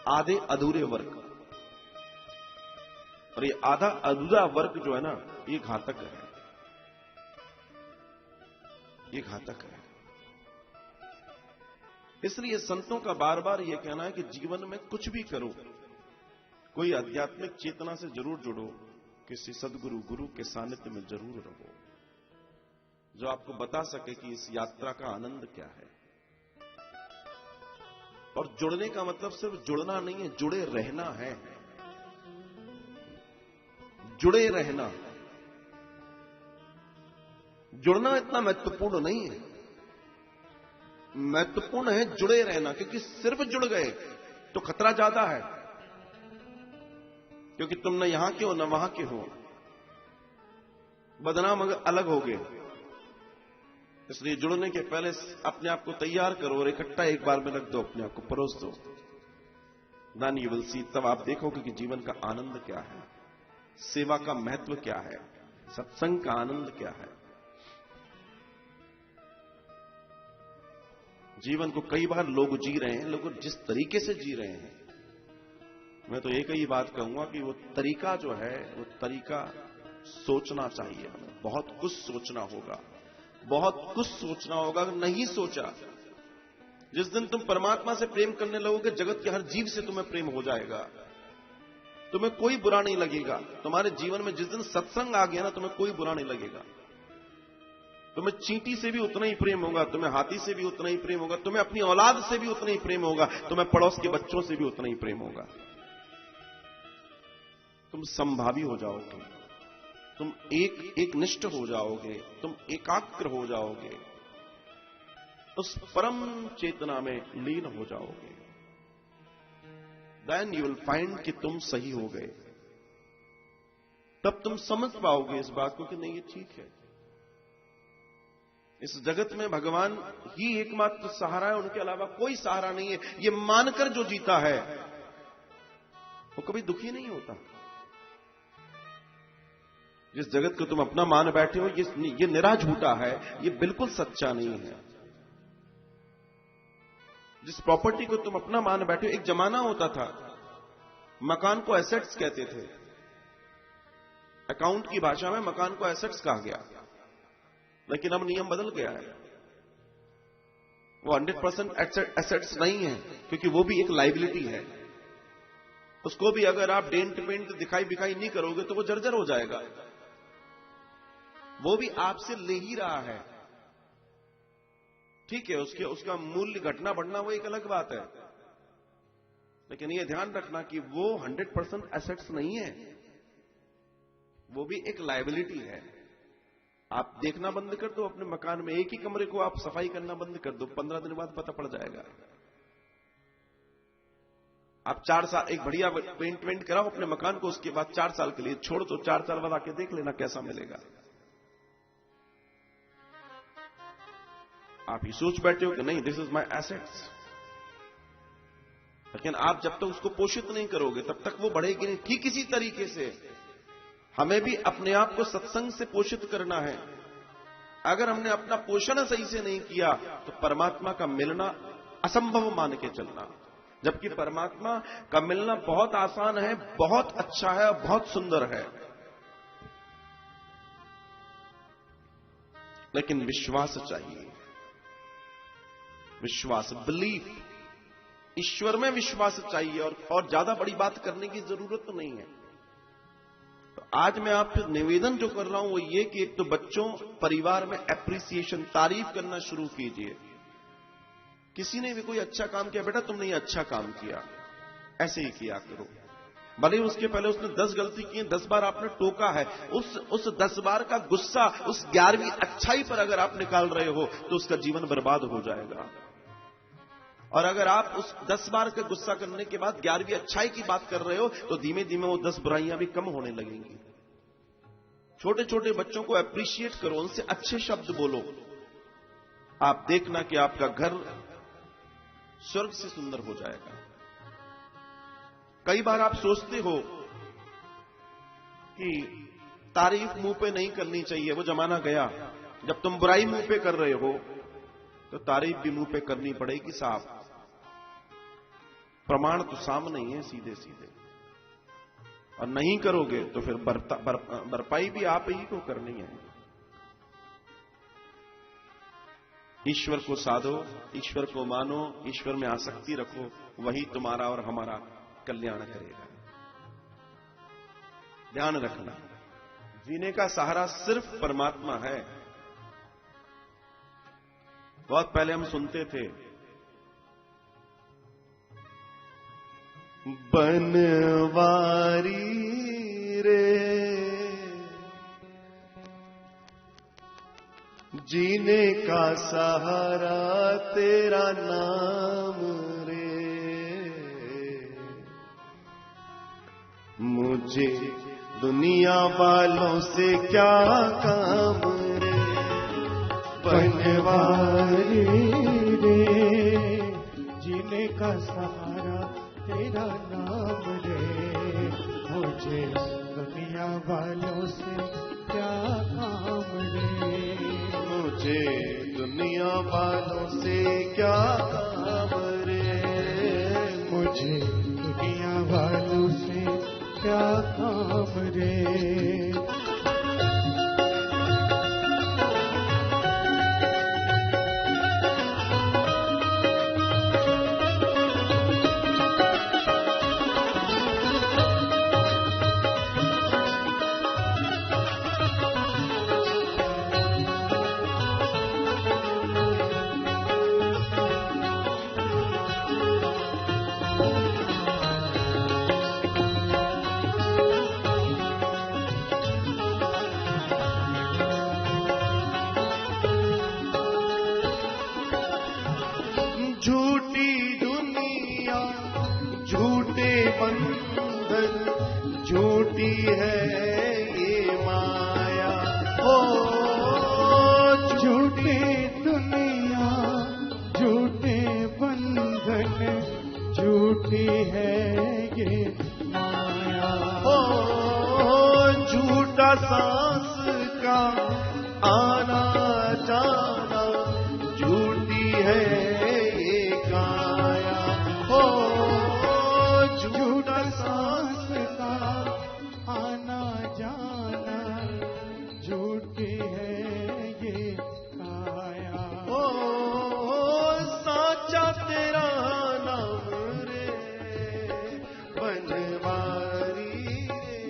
[SPEAKER 3] आधे अधूरे वर्क। और ये आधा अधूरा वर्क जो है ना, ये घातक है, ये घातक है। इसलिए संतों का बार बार यह कहना है कि जीवन में कुछ भी करो, कोई आध्यात्मिक चेतना से जरूर जुड़ो, किसी सदगुरु गुरु के सानिध्य में जरूर रहो, जो आपको बता सके कि इस यात्रा का आनंद क्या है। और जुड़ने का मतलब सिर्फ जुड़ना नहीं है, जुड़े रहना है। जुड़े रहना, जुड़ना इतना महत्वपूर्ण नहीं है, महत्वपूर्ण है जुड़े रहना। क्योंकि सिर्फ जुड़ गए तो खतरा ज्यादा है, क्योंकि तुम न यहां के हो न वहां के हो, बदनाम अगर अलग हो गए। इसलिए जुड़ने के पहले अपने आप को तैयार करो और इकट्ठा एक बार में रख दो, अपने आप को परोस दो। देन यू विल सी, तब आप देखोगे कि जीवन का आनंद क्या है, सेवा का महत्व क्या है, सत्संग का आनंद क्या है। जीवन को कई बार लोग जी रहे हैं, लोग जिस तरीके से जी रहे हैं, मैं तो एक ही बात कहूंगा कि वो तरीका जो है, वो तरीका सोचना चाहिए हमें। बहुत कुछ सोचना होगा, बहुत कुछ सोचना होगा। नहीं सोचा, जिस दिन तुम परमात्मा से प्रेम करने लगोगे, जगत के हर जीव से तुम्हें प्रेम हो जाएगा, तुम्हें कोई बुरा नहीं लगेगा। तुम्हारे जीवन में जिस दिन सत्संग आ गया ना, तुम्हें कोई बुरा नहीं लगेगा। तुम्हें चींटी से भी उतना ही प्रेम होगा, तुम्हें हाथी से भी उतना ही प्रेम होगा, तुम्हें अपनी औलाद से भी उतना ही प्रेम होगा, तुम्हें पड़ोस के बच्चों से भी उतना ही प्रेम होगा। तुम संभावी हो जाओगे, तुम एक निष्ठ हो जाओगे, तुम एकाग्र हो जाओगे, उस परम चेतना में लीन हो जाओगे। Then you will find कि तुम सही हो गए। तब तुम समझ पाओगे इस बात को कि नहीं, ये ठीक है। इस जगत में भगवान ही एकमात्र सहारा है, उनके अलावा कोई सहारा नहीं है। ये मानकर जो जीता है वो कभी दुखी नहीं होता। जिस जगत को तुम अपना मान बैठे हो, ये निरा झूठा है, ये बिल्कुल सच्चा नहीं है। जिस प्रॉपर्टी को तुम अपना मान बैठे हो, एक जमाना होता था मकान को एसेट्स कहते थे। अकाउंट की भाषा में मकान को एसेट्स कहा गया, लेकिन अब नियम बदल गया है। वो 100% एसेट्स नहीं है, क्योंकि वो भी एक लाइबिलिटी है। उसको भी अगर आप डेंट पेंट दिखाई बिखाई नहीं करोगे तो वो जर्जर हो जाएगा। वो भी आपसे ले ही रहा है, ठीक है, उसका मूल्य घटना बढ़ना वो एक अलग बात है, लेकिन ये ध्यान रखना कि वो 100% एसेट्स नहीं है, वो भी एक लायबिलिटी है। आप देखना बंद कर दो अपने मकान में, एक ही कमरे को आप सफाई करना बंद कर दो, 15 दिन बाद पता पड़ जाएगा। आप 4 साल एक बढ़िया पेंट कराओ अपने मकान को, उसके बाद 4 साल के लिए छोड़ दो, 4 साल बाद आके देख लेना कैसा मिलेगा। आप ही सोच बैठे हो कि नहीं, दिस इज माय एसेट्स, लेकिन आप जब तक उसको पोषित नहीं करोगे तब तक वो बढ़ेगी नहीं। ठीक इसी तरीके से हमें भी अपने आप को सत्संग से पोषित करना है। अगर हमने अपना पोषण सही से नहीं किया तो परमात्मा का मिलना असंभव मान के चलना, जबकि परमात्मा का मिलना बहुत आसान है, बहुत अच्छा है, बहुत सुंदर है। लेकिन विश्वास चाहिए, विश्वास, बिलीफ, ईश्वर में विश्वास चाहिए, और ज्यादा बड़ी बात करने की जरूरत तो नहीं है। तो आज मैं आपसे निवेदन जो कर रहा हूं वो ये कि एक तो बच्चों, परिवार में एप्रिसिएशन, तारीफ करना शुरू कीजिए। किसी ने भी कोई अच्छा काम किया, बेटा तुमने ये अच्छा काम किया, ऐसे ही किया करो। भले ही उसके पहले उसने 10 गलती की, 10 बार आपने टोका है, उस 10 बार का गुस्सा उस 11वीं अच्छाई पर अगर आप निकाल रहे हो तो उसका जीवन बर्बाद हो जाएगा। और अगर आप उस 10 बार का गुस्सा करने के बाद 11वीं अच्छाई की बात कर रहे हो तो धीमे धीमे वो 10 बुराइयां भी कम होने लगेंगी। छोटे छोटे बच्चों को अप्रिशिएट करो, उनसे अच्छे शब्द बोलो। आप देखना कि आपका घर स्वर्ग से सुंदर हो जाएगा। कई बार आप सोचते हो कि तारीफ मुंह पे नहीं करनी चाहिए, वो जमाना गया। जब तुम बुराई मुंह पे कर रहे हो तो तारीफ भी मुंह पे करनी पड़ेगी साहब। प्रमाण तो सामने ही है सीधे सीधे, और नहीं करोगे तो फिर भरपाई भी आप ही को करनी है। ईश्वर को साधो, ईश्वर को मानो, ईश्वर में आसक्ति रखो, वही तुम्हारा और हमारा कल्याण करेगा। ध्यान रखना, जीने का सहारा सिर्फ परमात्मा है। बहुत पहले हम सुनते थे,
[SPEAKER 4] बनवारी रे जीने का सहारा तेरा नाम रे, मुझे दुनिया वालों से क्या काम रे। बनवारी रे जीने का सहारा तेरा नाम रे, मुझे दुनिया वालों से क्या काम रे। मुझे दुनिया वालों से क्या काम रे, मुझे दुनिया वालों से क्या काम रे।
[SPEAKER 3] बंधन, झूठी है ये माया। ओ
[SPEAKER 4] झूठी दुनिया, झूठे बंधन, झूठी है ये माया।
[SPEAKER 3] ओ झूठा सांस का आना जाना, झूठी है ये काया। ओ झूठा सांस का
[SPEAKER 4] आना जाना, झूठी है ये काया।
[SPEAKER 3] ओ साचा तेरा नाम रे बनवारी रे,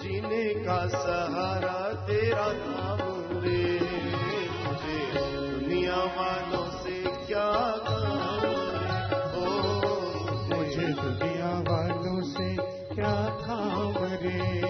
[SPEAKER 3] जीने का सहारा तेरा नाम रे। मुझे दुनिया वालों से क्या काम रे, ओ
[SPEAKER 4] मुझे दुनिया वालों से क्या काम रे।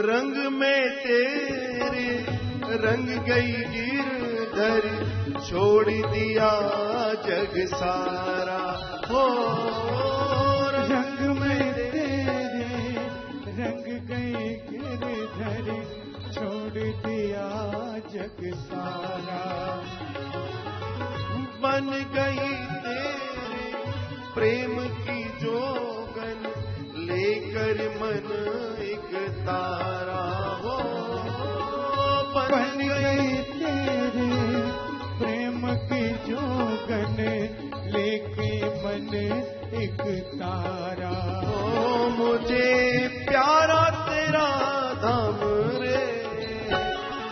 [SPEAKER 3] रंग में तेरे रंग गई गिरधर, छोड़ दिया जग सारा। हो
[SPEAKER 4] रंग में तेरे रंग गए गिरधर, छोड़ दिया जग सारा।
[SPEAKER 3] बन गई तेरे प्रेम की जोगन, लेकर मन एक तारा। हो
[SPEAKER 4] बन गई तेरे प्रेम की जोगन, लेके मन एक तारा।
[SPEAKER 3] ओ मुझे प्यारा तेरा धाम रे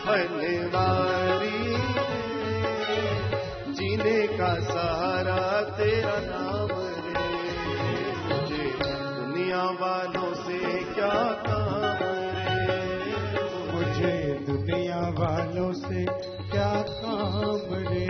[SPEAKER 3] बनवारी रे, जीने का सहारा तेरा नाम रे। मुझे दुनिया वालों से क्या काम रे,
[SPEAKER 4] मुझे दुनिया वालों से क्या काम रे।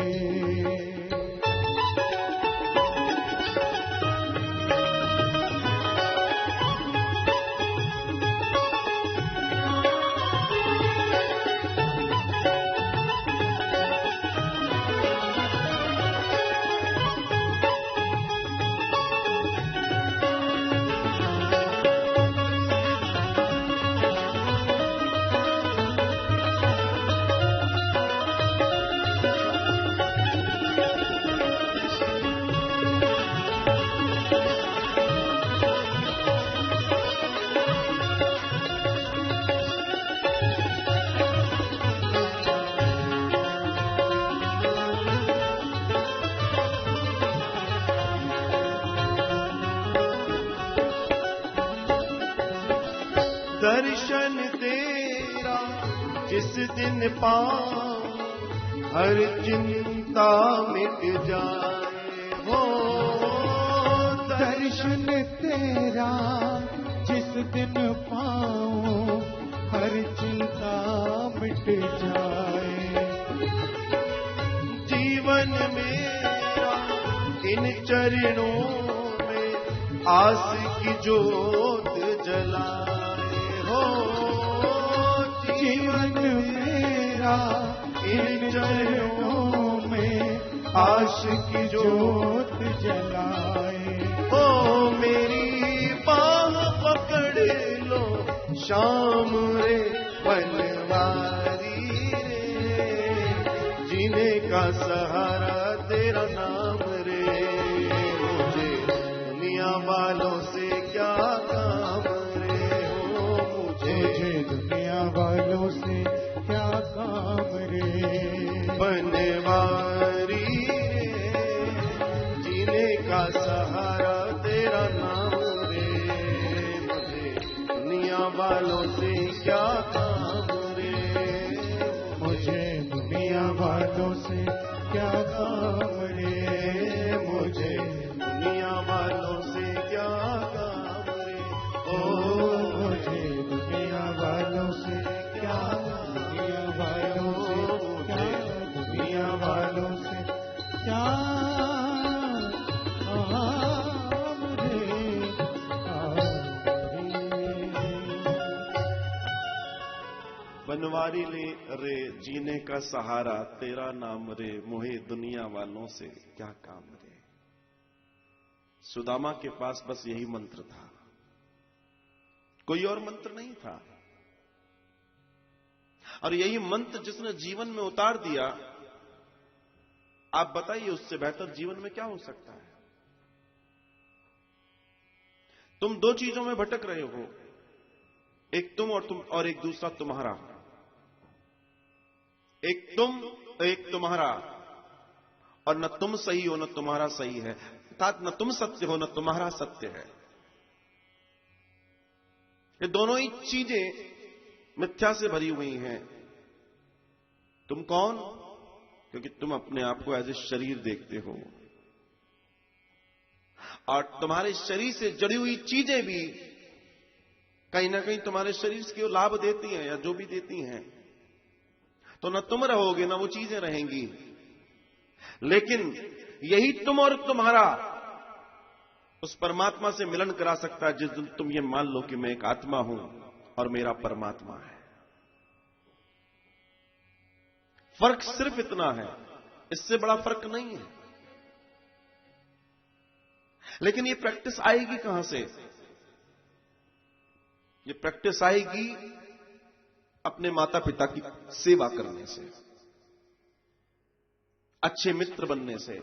[SPEAKER 3] दर्शन तेरा जिस दिन पाऊं, हर चिंता मिट जाए। हो
[SPEAKER 4] दर्शन तेरा जिस दिन पाऊं, हर चिंता मिट जाए।
[SPEAKER 3] जीवन मेरा इन चरणों में आस की जोत जलाए। हो
[SPEAKER 4] जीवन मेरा इन चरणों में आश की जोत जलाए।
[SPEAKER 3] ओ मेरी बाह पकड़ लो शाम रे बनवारी रे, जीने का सहारा तेरा नाम रे। मुझे दुनिया वालों से क्या काम रे, हो मुझे
[SPEAKER 4] दुनिया वालों से क्या काम रे।
[SPEAKER 3] बनवारी रे, जीने का सहारा तेरा नाम रे। मुझे दुनिया वालों से क्या काम रे,
[SPEAKER 4] मुझे दुनिया वालों से क्या काम रे, मुझे
[SPEAKER 3] दुनिया वालों से क्या काम रे, ओ
[SPEAKER 4] मुझे दुनिया वालों से क्या, दुनिया वालों से क्या, दुनिया वालों से क्या
[SPEAKER 3] बनवारी ले रे जीने का सहारा तेरा नाम रे, मोहे दुनिया वालों से क्या काम रे। सुदामा के पास बस यही मंत्र था, कोई और मंत्र नहीं था। और यही मंत्र जिसने जीवन में उतार दिया, आप बताइए उससे बेहतर जीवन में क्या हो सकता है। तुम दो चीजों में भटक रहे हो, एक तुम और एक दूसरा तुम्हारा। एक तुम एक तुम्हारा, और न तुम सही हो न तुम्हारा सही है, अर्थात न तुम सत्य हो न तुम्हारा सत्य है। ये दोनों ही चीजें मिथ्या से भरी हुई हैं। तुम कौन? क्योंकि तुम अपने आप को एज ए शरीर देखते हो, और तुम्हारे शरीर से जड़ी हुई चीजें भी कहीं ना कहीं तुम्हारे शरीर को लाभ देती हैं, या जो भी देती हैं। तो न तुम रहोगे न वो चीजें रहेंगी। लेकिन यही तुम और तुम्हारा उस परमात्मा से मिलन करा सकता है जिस दिन तुम ये मान लो कि मैं एक आत्मा हूं और मेरा परमात्मा है। फर्क सिर्फ इतना है, इससे बड़ा फर्क नहीं है। लेकिन ये प्रैक्टिस आएगी कहां से? ये प्रैक्टिस आएगी अपने माता पिता की सेवा करने से, अच्छे मित्र बनने से,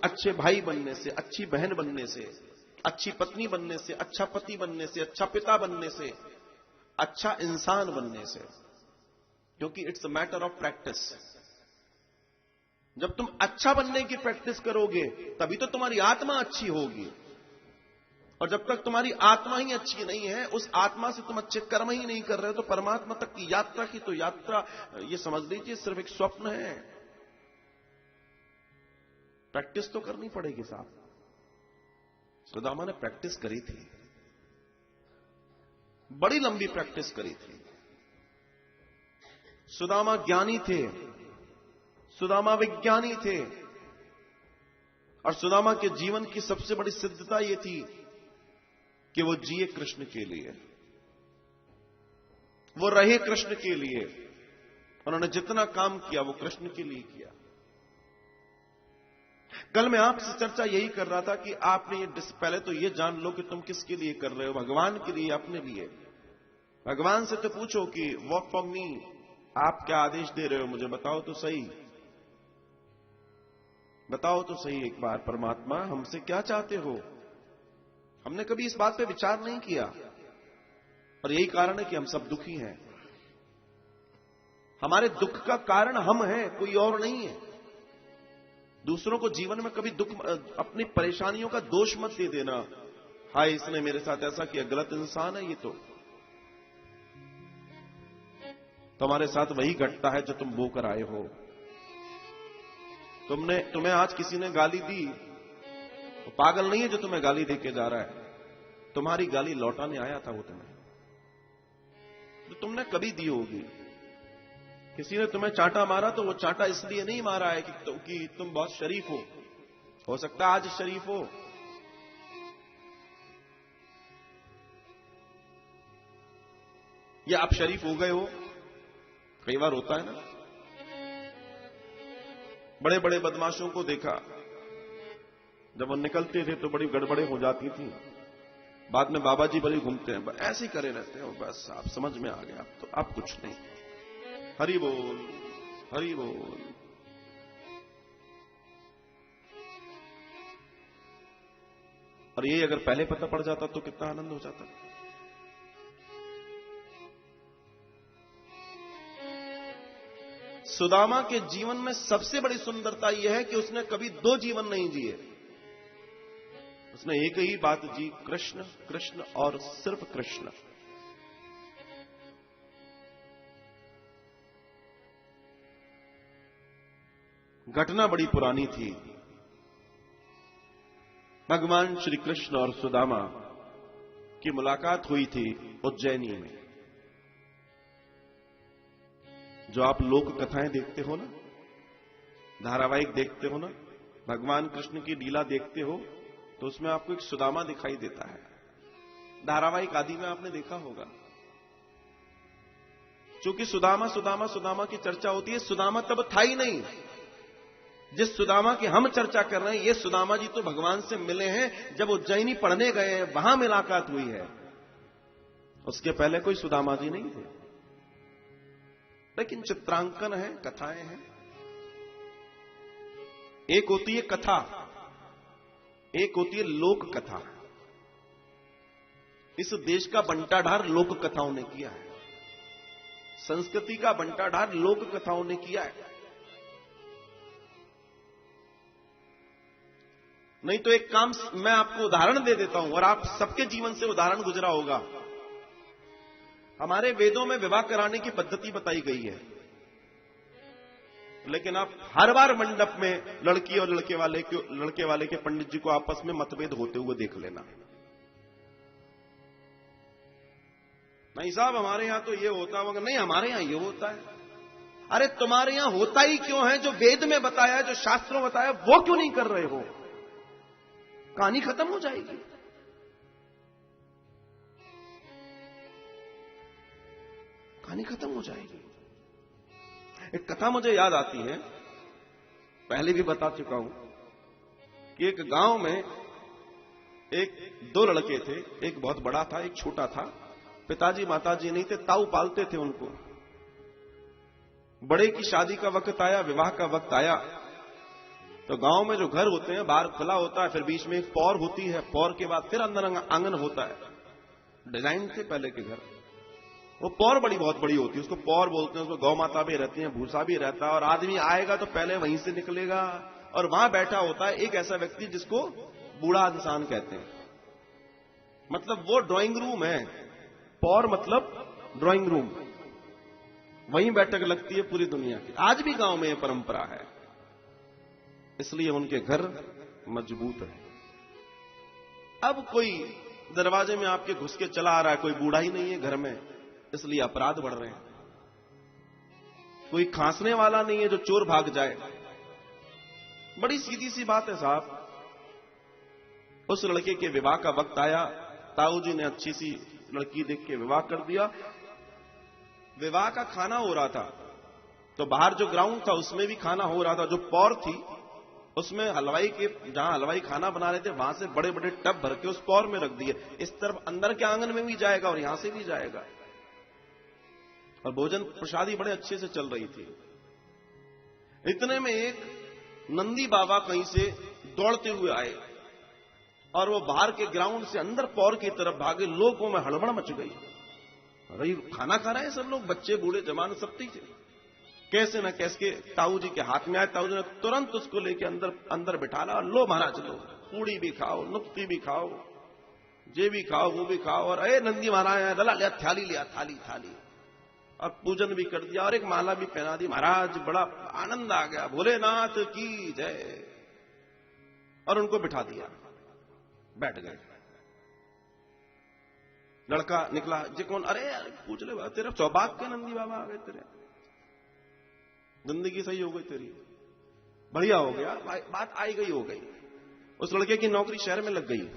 [SPEAKER 3] अच्छे भाई बनने से, अच्छी बहन बनने से, अच्छी पत्नी बनने से, अच्छा पति बनने से, अच्छा पिता बनने से, अच्छा इंसान बनने से। क्योंकि it's a matter of practice. जब तुम अच्छा बनने की प्रैक्टिस करोगे तभी तो तुम्हारी आत्मा अच्छी होगी। और जब तक तुम्हारी आत्मा ही अच्छी नहीं है, उस आत्मा से तुम अच्छे कर्म ही नहीं कर रहे हो, तो परमात्मा तक की यात्रा ये समझ लीजिए सिर्फ एक स्वप्न है। प्रैक्टिस तो करनी पड़ेगी साहब। सुदामा ने प्रैक्टिस करी थी, बड़ी लंबी प्रैक्टिस करी थी। सुदामा ज्ञानी थे, सुदामा विज्ञानी थे, और सुदामा के जीवन की सबसे बड़ी सिद्धता यह थी कि वो जिए कृष्ण के लिए, वो रहे कृष्ण के लिए। उन्होंने जितना काम किया वो कृष्ण के लिए किया। कल मैं आपसे चर्चा यही कर रहा था कि आपने पहले तो ये जान लो कि तुम किसके लिए कर रहे हो, भगवान के लिए, अपने लिए। भगवान से तो पूछो कि वॉक फॉर मी, आप क्या आदेश दे रहे हो मुझे, बताओ तो सही, बताओ तो सही एक बार, परमात्मा हमसे क्या चाहते हो। हमने कभी इस बात पे विचार नहीं किया, और यही कारण है कि हम सब दुखी हैं। हमारे दुख का कारण हम हैं, कोई और नहीं है। दूसरों को जीवन में कभी दुख, अपनी परेशानियों का दोष मत दे देना, हाय इसने मेरे साथ ऐसा किया, गलत इंसान है ये तो। तुम्हारे साथ वही घटता है जो तुम बो कर आए हो। तुम्हें आज किसी ने गाली दी, तो पागल नहीं है जो तुम्हें गाली देके जा रहा है, तुम्हारी गाली लौटाने आया था वो तुम्हें, तो तुमने कभी दी होगी। किसी ने तुम्हें चांटा मारा तो वो चांटा इसलिए नहीं मारा है कि तुम बहुत शरीफ हो सकता है आज शरीफ हो, या आप शरीफ हो गए हो। कई बार होता है ना, बड़े बड़े बदमाशों को देखा, जब वो निकलते थे तो बड़ी गड़बड़े हो जाती थी, बाद में बाबा जी बड़ी घूमते हैं, ऐसे ही करे रहते हो, बस आप समझ में आ गया, तो अब कुछ नहीं। हरि बोल, हरि बोल। और ये अगर पहले पता पड़ जाता तो कितना आनंद हो जाता। सुदामा के जीवन में सबसे बड़ी सुंदरता यह है कि उसने कभी दो जीवन नहीं जिए, उसने एक ही बात जी, कृष्ण कृष्ण और सिर्फ कृष्ण। घटना बड़ी पुरानी थी। भगवान श्री कृष्ण और सुदामा की मुलाकात हुई थी उज्जैनी में। जो आप लोक कथाएं देखते हो ना, धारावाहिक देखते हो ना, भगवान कृष्ण की लीला देखते हो, तो उसमें आपको एक सुदामा दिखाई देता है। धारावाहिक आदि में आपने देखा होगा। चूंकि सुदामा सुदामा सुदामा की चर्चा होती है, सुदामा तब था ही नहीं। जिस सुदामा की हम चर्चा कर रहे हैं, ये सुदामा जी तो भगवान से मिले हैं जब उज्जैनी पढ़ने गए हैं, वहां मुलाकात हुई है। उसके पहले कोई सुदामा जी नहीं थे। लेकिन चित्रांकन है, कथाएं हैं। एक होती है कथा, एक होती है लोक कथा। इस देश का बंटाढार लोक कथाओं ने किया है। संस्कृति का बंटाढार लोक कथाओं ने किया है। नहीं तो एक काम मैं आपको उदाहरण दे देता हूं और आप सबके जीवन से उदाहरण गुजरा होगा। हमारे वेदों में विवाह कराने की पद्धति बताई गई है, लेकिन आप हर बार मंडप में लड़की और लड़के वाले के पंडित जी को आपस में मतभेद होते हुए देख लेना। नहीं साहब हमारे यहां तो ये होता होगा, नहीं हमारे यहां ये होता है। अरे तुम्हारे यहां होता ही क्यों है? जो वेद में बताया, जो शास्त्रों में बताया, वो क्यों नहीं कर रहे हो? कहानी खत्म हो जाएगी। कहानी खत्म हो जाएगी। एक कथा मुझे याद आती है, पहले भी बता चुका हूं, कि एक गांव में दो लड़के थे। एक बहुत बड़ा था, एक छोटा था। पिताजी माताजी नहीं थे, ताऊ पालते थे उनको। बड़े की शादी का वक्त आया, विवाह का वक्त आया, तो गांव में जो घर होते हैं बाहर खुला होता है, फिर बीच में एक पौर होती है, पौर के बाद फिर अंदर आंगन होता है। डिजाइन थे पहले के घर। वो पौर बहुत बड़ी होती है, उसको पौर बोलते हैं। उसको गौ माता भी रहती है, भूसा भी रहता है, और आदमी आएगा तो पहले वहीं से निकलेगा। और वहां बैठा होता है एक ऐसा व्यक्ति जिसको बूढ़ा इंसान कहते हैं। मतलब वो ड्राइंग रूम है। पौर मतलब ड्राइंग रूम, वहीं बैठक लगती है पूरी दुनिया की। आज भी गांव में यह परंपरा है, इसलिए उनके घर मजबूत है। अब कोई दरवाजे में आपके घुस के चला आ रहा है, कोई बूढ़ा ही नहीं है घर में, इसलिए अपराध बढ़ रहे हैं। कोई खांसने वाला नहीं है जो चोर भाग जाए। बड़ी सीधी सी बात है साहब। उस लड़के के विवाह का वक्त आया, ताऊ जी ने अच्छी सी लड़की देख के विवाह कर दिया। विवाह का खाना हो रहा था, तो बाहर जो ग्राउंड था उसमें भी खाना हो रहा था। जो पौर थी उसमें जहां हलवाई खाना बना रहे थे, वहां से बड़े बड़े टब भर के उस पौर में रख दिए। इस तरफ अंदर के आंगन में भी जाएगा और यहां से भी जाएगा। और भोजन प्रसादी बड़े अच्छे से चल रही थी। इतने में एक नंदी बाबा कहीं से दौड़ते हुए आए और वो बाहर के ग्राउंड से अंदर पौर की तरफ भागे। लोगों में हड़बड़ मच गई। अरे खाना खा रहे हैं सब लोग, बच्चे बूढ़े जवान सब थे। कैसे न कैसे ताऊ जी के हाथ में आए। ताऊ जी ने तुरंत उसको लेके अंदर बिठाला और लो महाराज लो, पूड़ी भी खाओ, नुक्ती भी खाओ, जे भी खाओ वो भी खाओ। और अरे नंदी महाराज लला लिया, थाली लिया, थाली और पूजन भी कर दिया और एक माला भी पहना दी। महाराज बड़ा आनंद आ गया, भोलेनाथ की जय। और उनको बिठा दिया, बैठ गए। लड़का निकला, जी कौन? अरे पूछ ले, तेरे सौभाग्य के नंदी बाबा आ गए, तेरे जिंदगी सही हो गई तेरी, बढ़िया हो गया, बात आई गई हो गई। उस लड़के की नौकरी शहर में लग गई।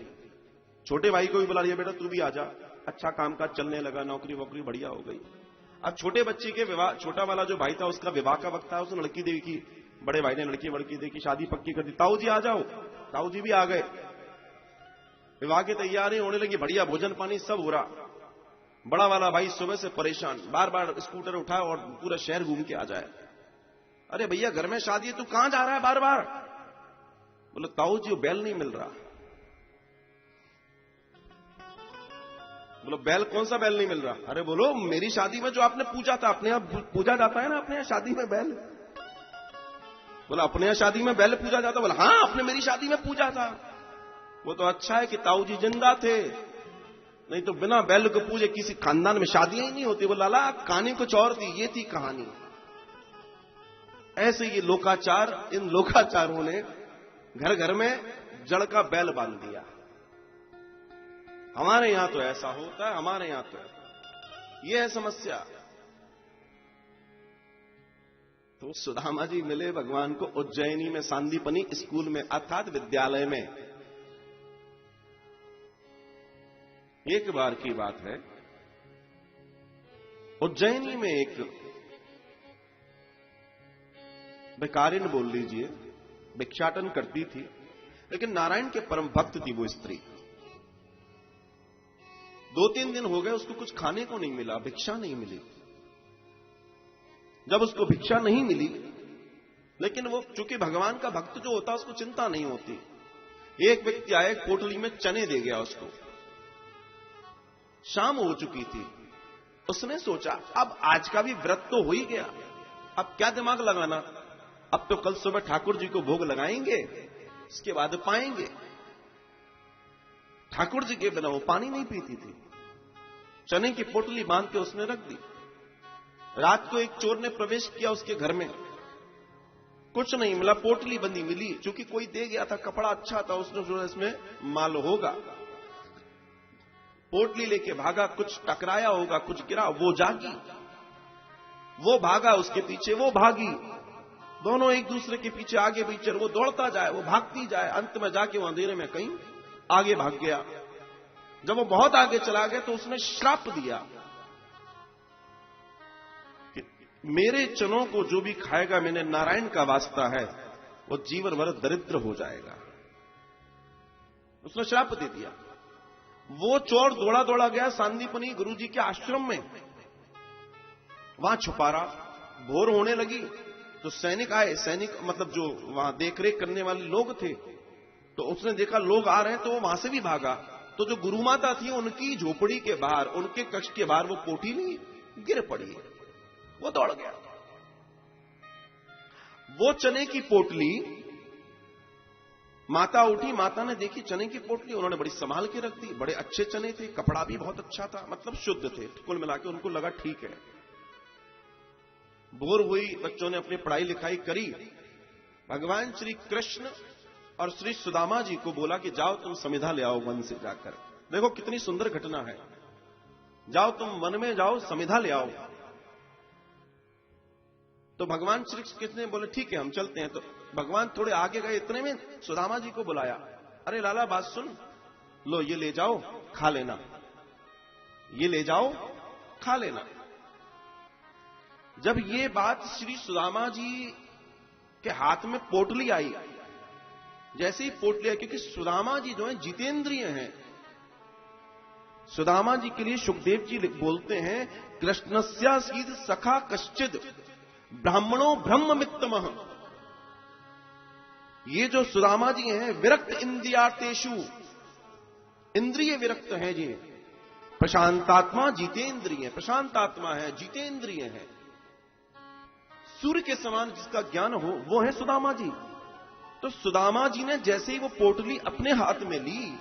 [SPEAKER 3] छोटे भाई को भी बुला लिया, बेटा तू भी आजा। अच्छा कामकाज चलने लगा, नौकरी वोकरी बढ़िया हो गई। अब छोटे बच्चे के विवाह, छोटा वाला जो भाई था उसका विवाह का वक्त था। उसने लड़की देखी, बड़े भाई ने लड़की देखी, शादी पक्की कर दी। ताऊ जी आ जाओ। ताऊ जी भी आ गए। विवाह की तैयारी होने लगी, बढ़िया भोजन पानी सब हो रहा। बड़ा वाला भाई सुबह से परेशान, बार बार स्कूटर उठाए और पूरा शहर घूम के आ जाए। अरे भैया घर में शादी है, तू कहां जा रहा है बार बार? बोले ताऊ जी बैल नहीं मिल रहा। बोलो बैल? कौन सा बैल नहीं मिल रहा? अरे बोलो मेरी शादी में जो आपने पूजा था, अपने यहां पूजा जाता है ना अपने यहां शादी में बैल? बोला अपने यहां शादी में बैल पूजा जाता? बोला हाँ आपने मेरी शादी में पूजा था। वो तो अच्छा है कि ताऊ जी जिंदा थे, नहीं तो बिना बैल को पूजे किसी खानदान में शादियां ही नहीं होती। बोला ला कहानी कुछ और थी, ये थी कहानी। ऐसे ये लोकाचार, इन लोकाचारों ने घर घर में जड़ का बैल बांध दिया। हमारे यहां तो ऐसा होता है, हमारे यहां तो ये है समस्या। तो सुदामा जी मिले भगवान को उज्जैनी में, सांदीपनी स्कूल में, अर्थात विद्यालय में। एक बार की बात है, उज्जैनी में एक भिखारिन बोल लीजिए, भिक्षाटन करती थी, लेकिन नारायण के परम भक्त थी वो स्त्री। 2-3 दिन हो गए उसको कुछ खाने को नहीं मिला, भिक्षा नहीं मिली। जब उसको भिक्षा नहीं मिली, लेकिन वो चूंकि भगवान का भक्त जो होता है उसको चिंता नहीं होती, एक व्यक्ति आए, पोटली में चने दे गया उसको। शाम हो चुकी थी, उसने सोचा अब आज का भी व्रत तो हो ही गया, अब क्या दिमाग लगाना, अब तो कल सुबह ठाकुर जी को भोग लगाएंगे, इसके बाद पाएंगे। ठाकुर जी के बिना वो पानी नहीं पीती थी। चने की पोटली बांध के उसने रख दी। रात को एक चोर ने प्रवेश किया उसके घर में, कुछ नहीं मिला, पोटली बंदी मिली। चूंकि कोई दे गया था, कपड़ा अच्छा था, उसने सोचा इसमें माल होगा। पोटली लेके भागा, कुछ टकराया होगा, कुछ गिरा, वो जागी, वो भागा उसके पीछे, वो भागी, दोनों एक दूसरे के पीछे आगे पीछे, वो दौड़ता जाए, वो भागती जाए, अंत में जाके वो अंधेरे में कहीं आगे भाग गया। जब वो बहुत आगे चला गया तो उसने श्राप दिया कि मेरे चनों को जो भी खाएगा, मैंने नारायण का वास्ता है, वो जीवन भर दरिद्र हो जाएगा। उसने श्राप दे दिया। वो चोर दौड़ा दौड़ा गया सांदीपनी गुरुजी के आश्रम में, वहां छुपा रहा। भोर होने लगी तो सैनिक आए, सैनिक मतलब जो वहां देखरेख करने वाले लोग थे, तो उसने देखा लोग आ रहे हैं, तो वो वहां से भी भागा। तो जो गुरु माता थी उनकी झोपड़ी के बाहर, उनके कक्ष के बाहर वो पोटली गिर पड़ी, वो दौड़ गया। वो चने की पोटली, माता उठी, माता ने देखी चने की पोटली, उन्होंने बड़ी संभाल के रख दी। बड़े अच्छे चने थे, कपड़ा भी बहुत अच्छा था, मतलब शुद्ध थे, कुल मिलाकर उनको लगा ठीक है। भोर हुई, बच्चों ने अपनी पढ़ाई लिखाई करी। भगवान श्री कृष्ण और श्री सुदामा जी को बोला कि जाओ तुम समिधा ले आओ वन से जाकर। देखो कितनी सुंदर घटना है, जाओ तुम वन में जाओ, समिधा ले आओ। तो भगवान श्री कृष्ण ने बोले ठीक है हम चलते हैं। तो भगवान थोड़े आगे गए, इतने में सुदामा जी को बुलाया, अरे लाला बात सुन, लो ये ले जाओ खा लेना, ये ले जाओ खा लेना। जब ये बात श्री सुदामा जी के हाथ में पोटली आई, जैसे ही पोटली आई, क्योंकि सुदामा जी जो है जितेंद्रिय हैं, सुदामा जी के लिए सुखदेव जी बोलते हैं कृष्णस्या सीद सखा कश्चिद ब्राह्मणों ब्रह्म मित्तमः। ये जो सुदामा जी हैं विरक्त इंद्रियार्थेषु, इंद्रिय विरक्त हैं जी, प्रशांतात्मा जितेंद्रिय, प्रशांतात्मा है, जितेंद्रिय है। सूर्य के समान जिसका ज्ञान हो वो है सुदामा जी। तो सुदामा जी ने जैसे ही वो पोटली अपने हाथ में ली,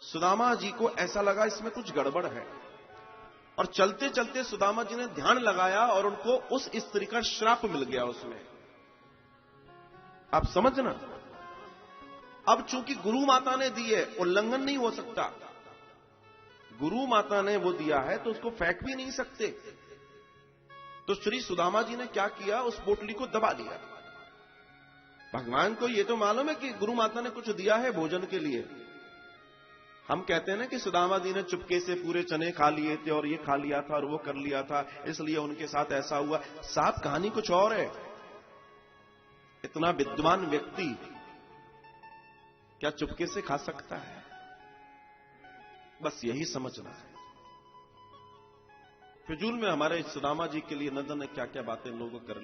[SPEAKER 3] सुदामा जी को ऐसा लगा इसमें कुछ गड़बड़ है, और चलते चलते सुदामा जी ने ध्यान लगाया और उनको उस स्त्री का श्राप मिल गया उसमें। आप समझना, अब चूंकि गुरु माता ने दी है, उल्लंघन नहीं हो सकता। गुरु माता ने वो दिया है तो उसको फेंक भी नहीं सकते। तो श्री सुदामा जी ने क्या किया, उस पोटली को दबा लिया। भगवान को ये तो मालूम है कि गुरु माता ने कुछ दिया है भोजन के लिए। हम कहते हैं ना कि सुदामा जी ने चुपके से पूरे चने खा लिए थे और ये खा लिया था और वो कर लिया था, इसलिए उनके साथ ऐसा हुआ। साफ कहानी कुछ और है। इतना विद्वान व्यक्ति क्या चुपके से खा सकता है? बस यही समझना है। फिजूल में हमारे सुदामा जी के लिए न जाने क्या क्या बातें लोग कर ले।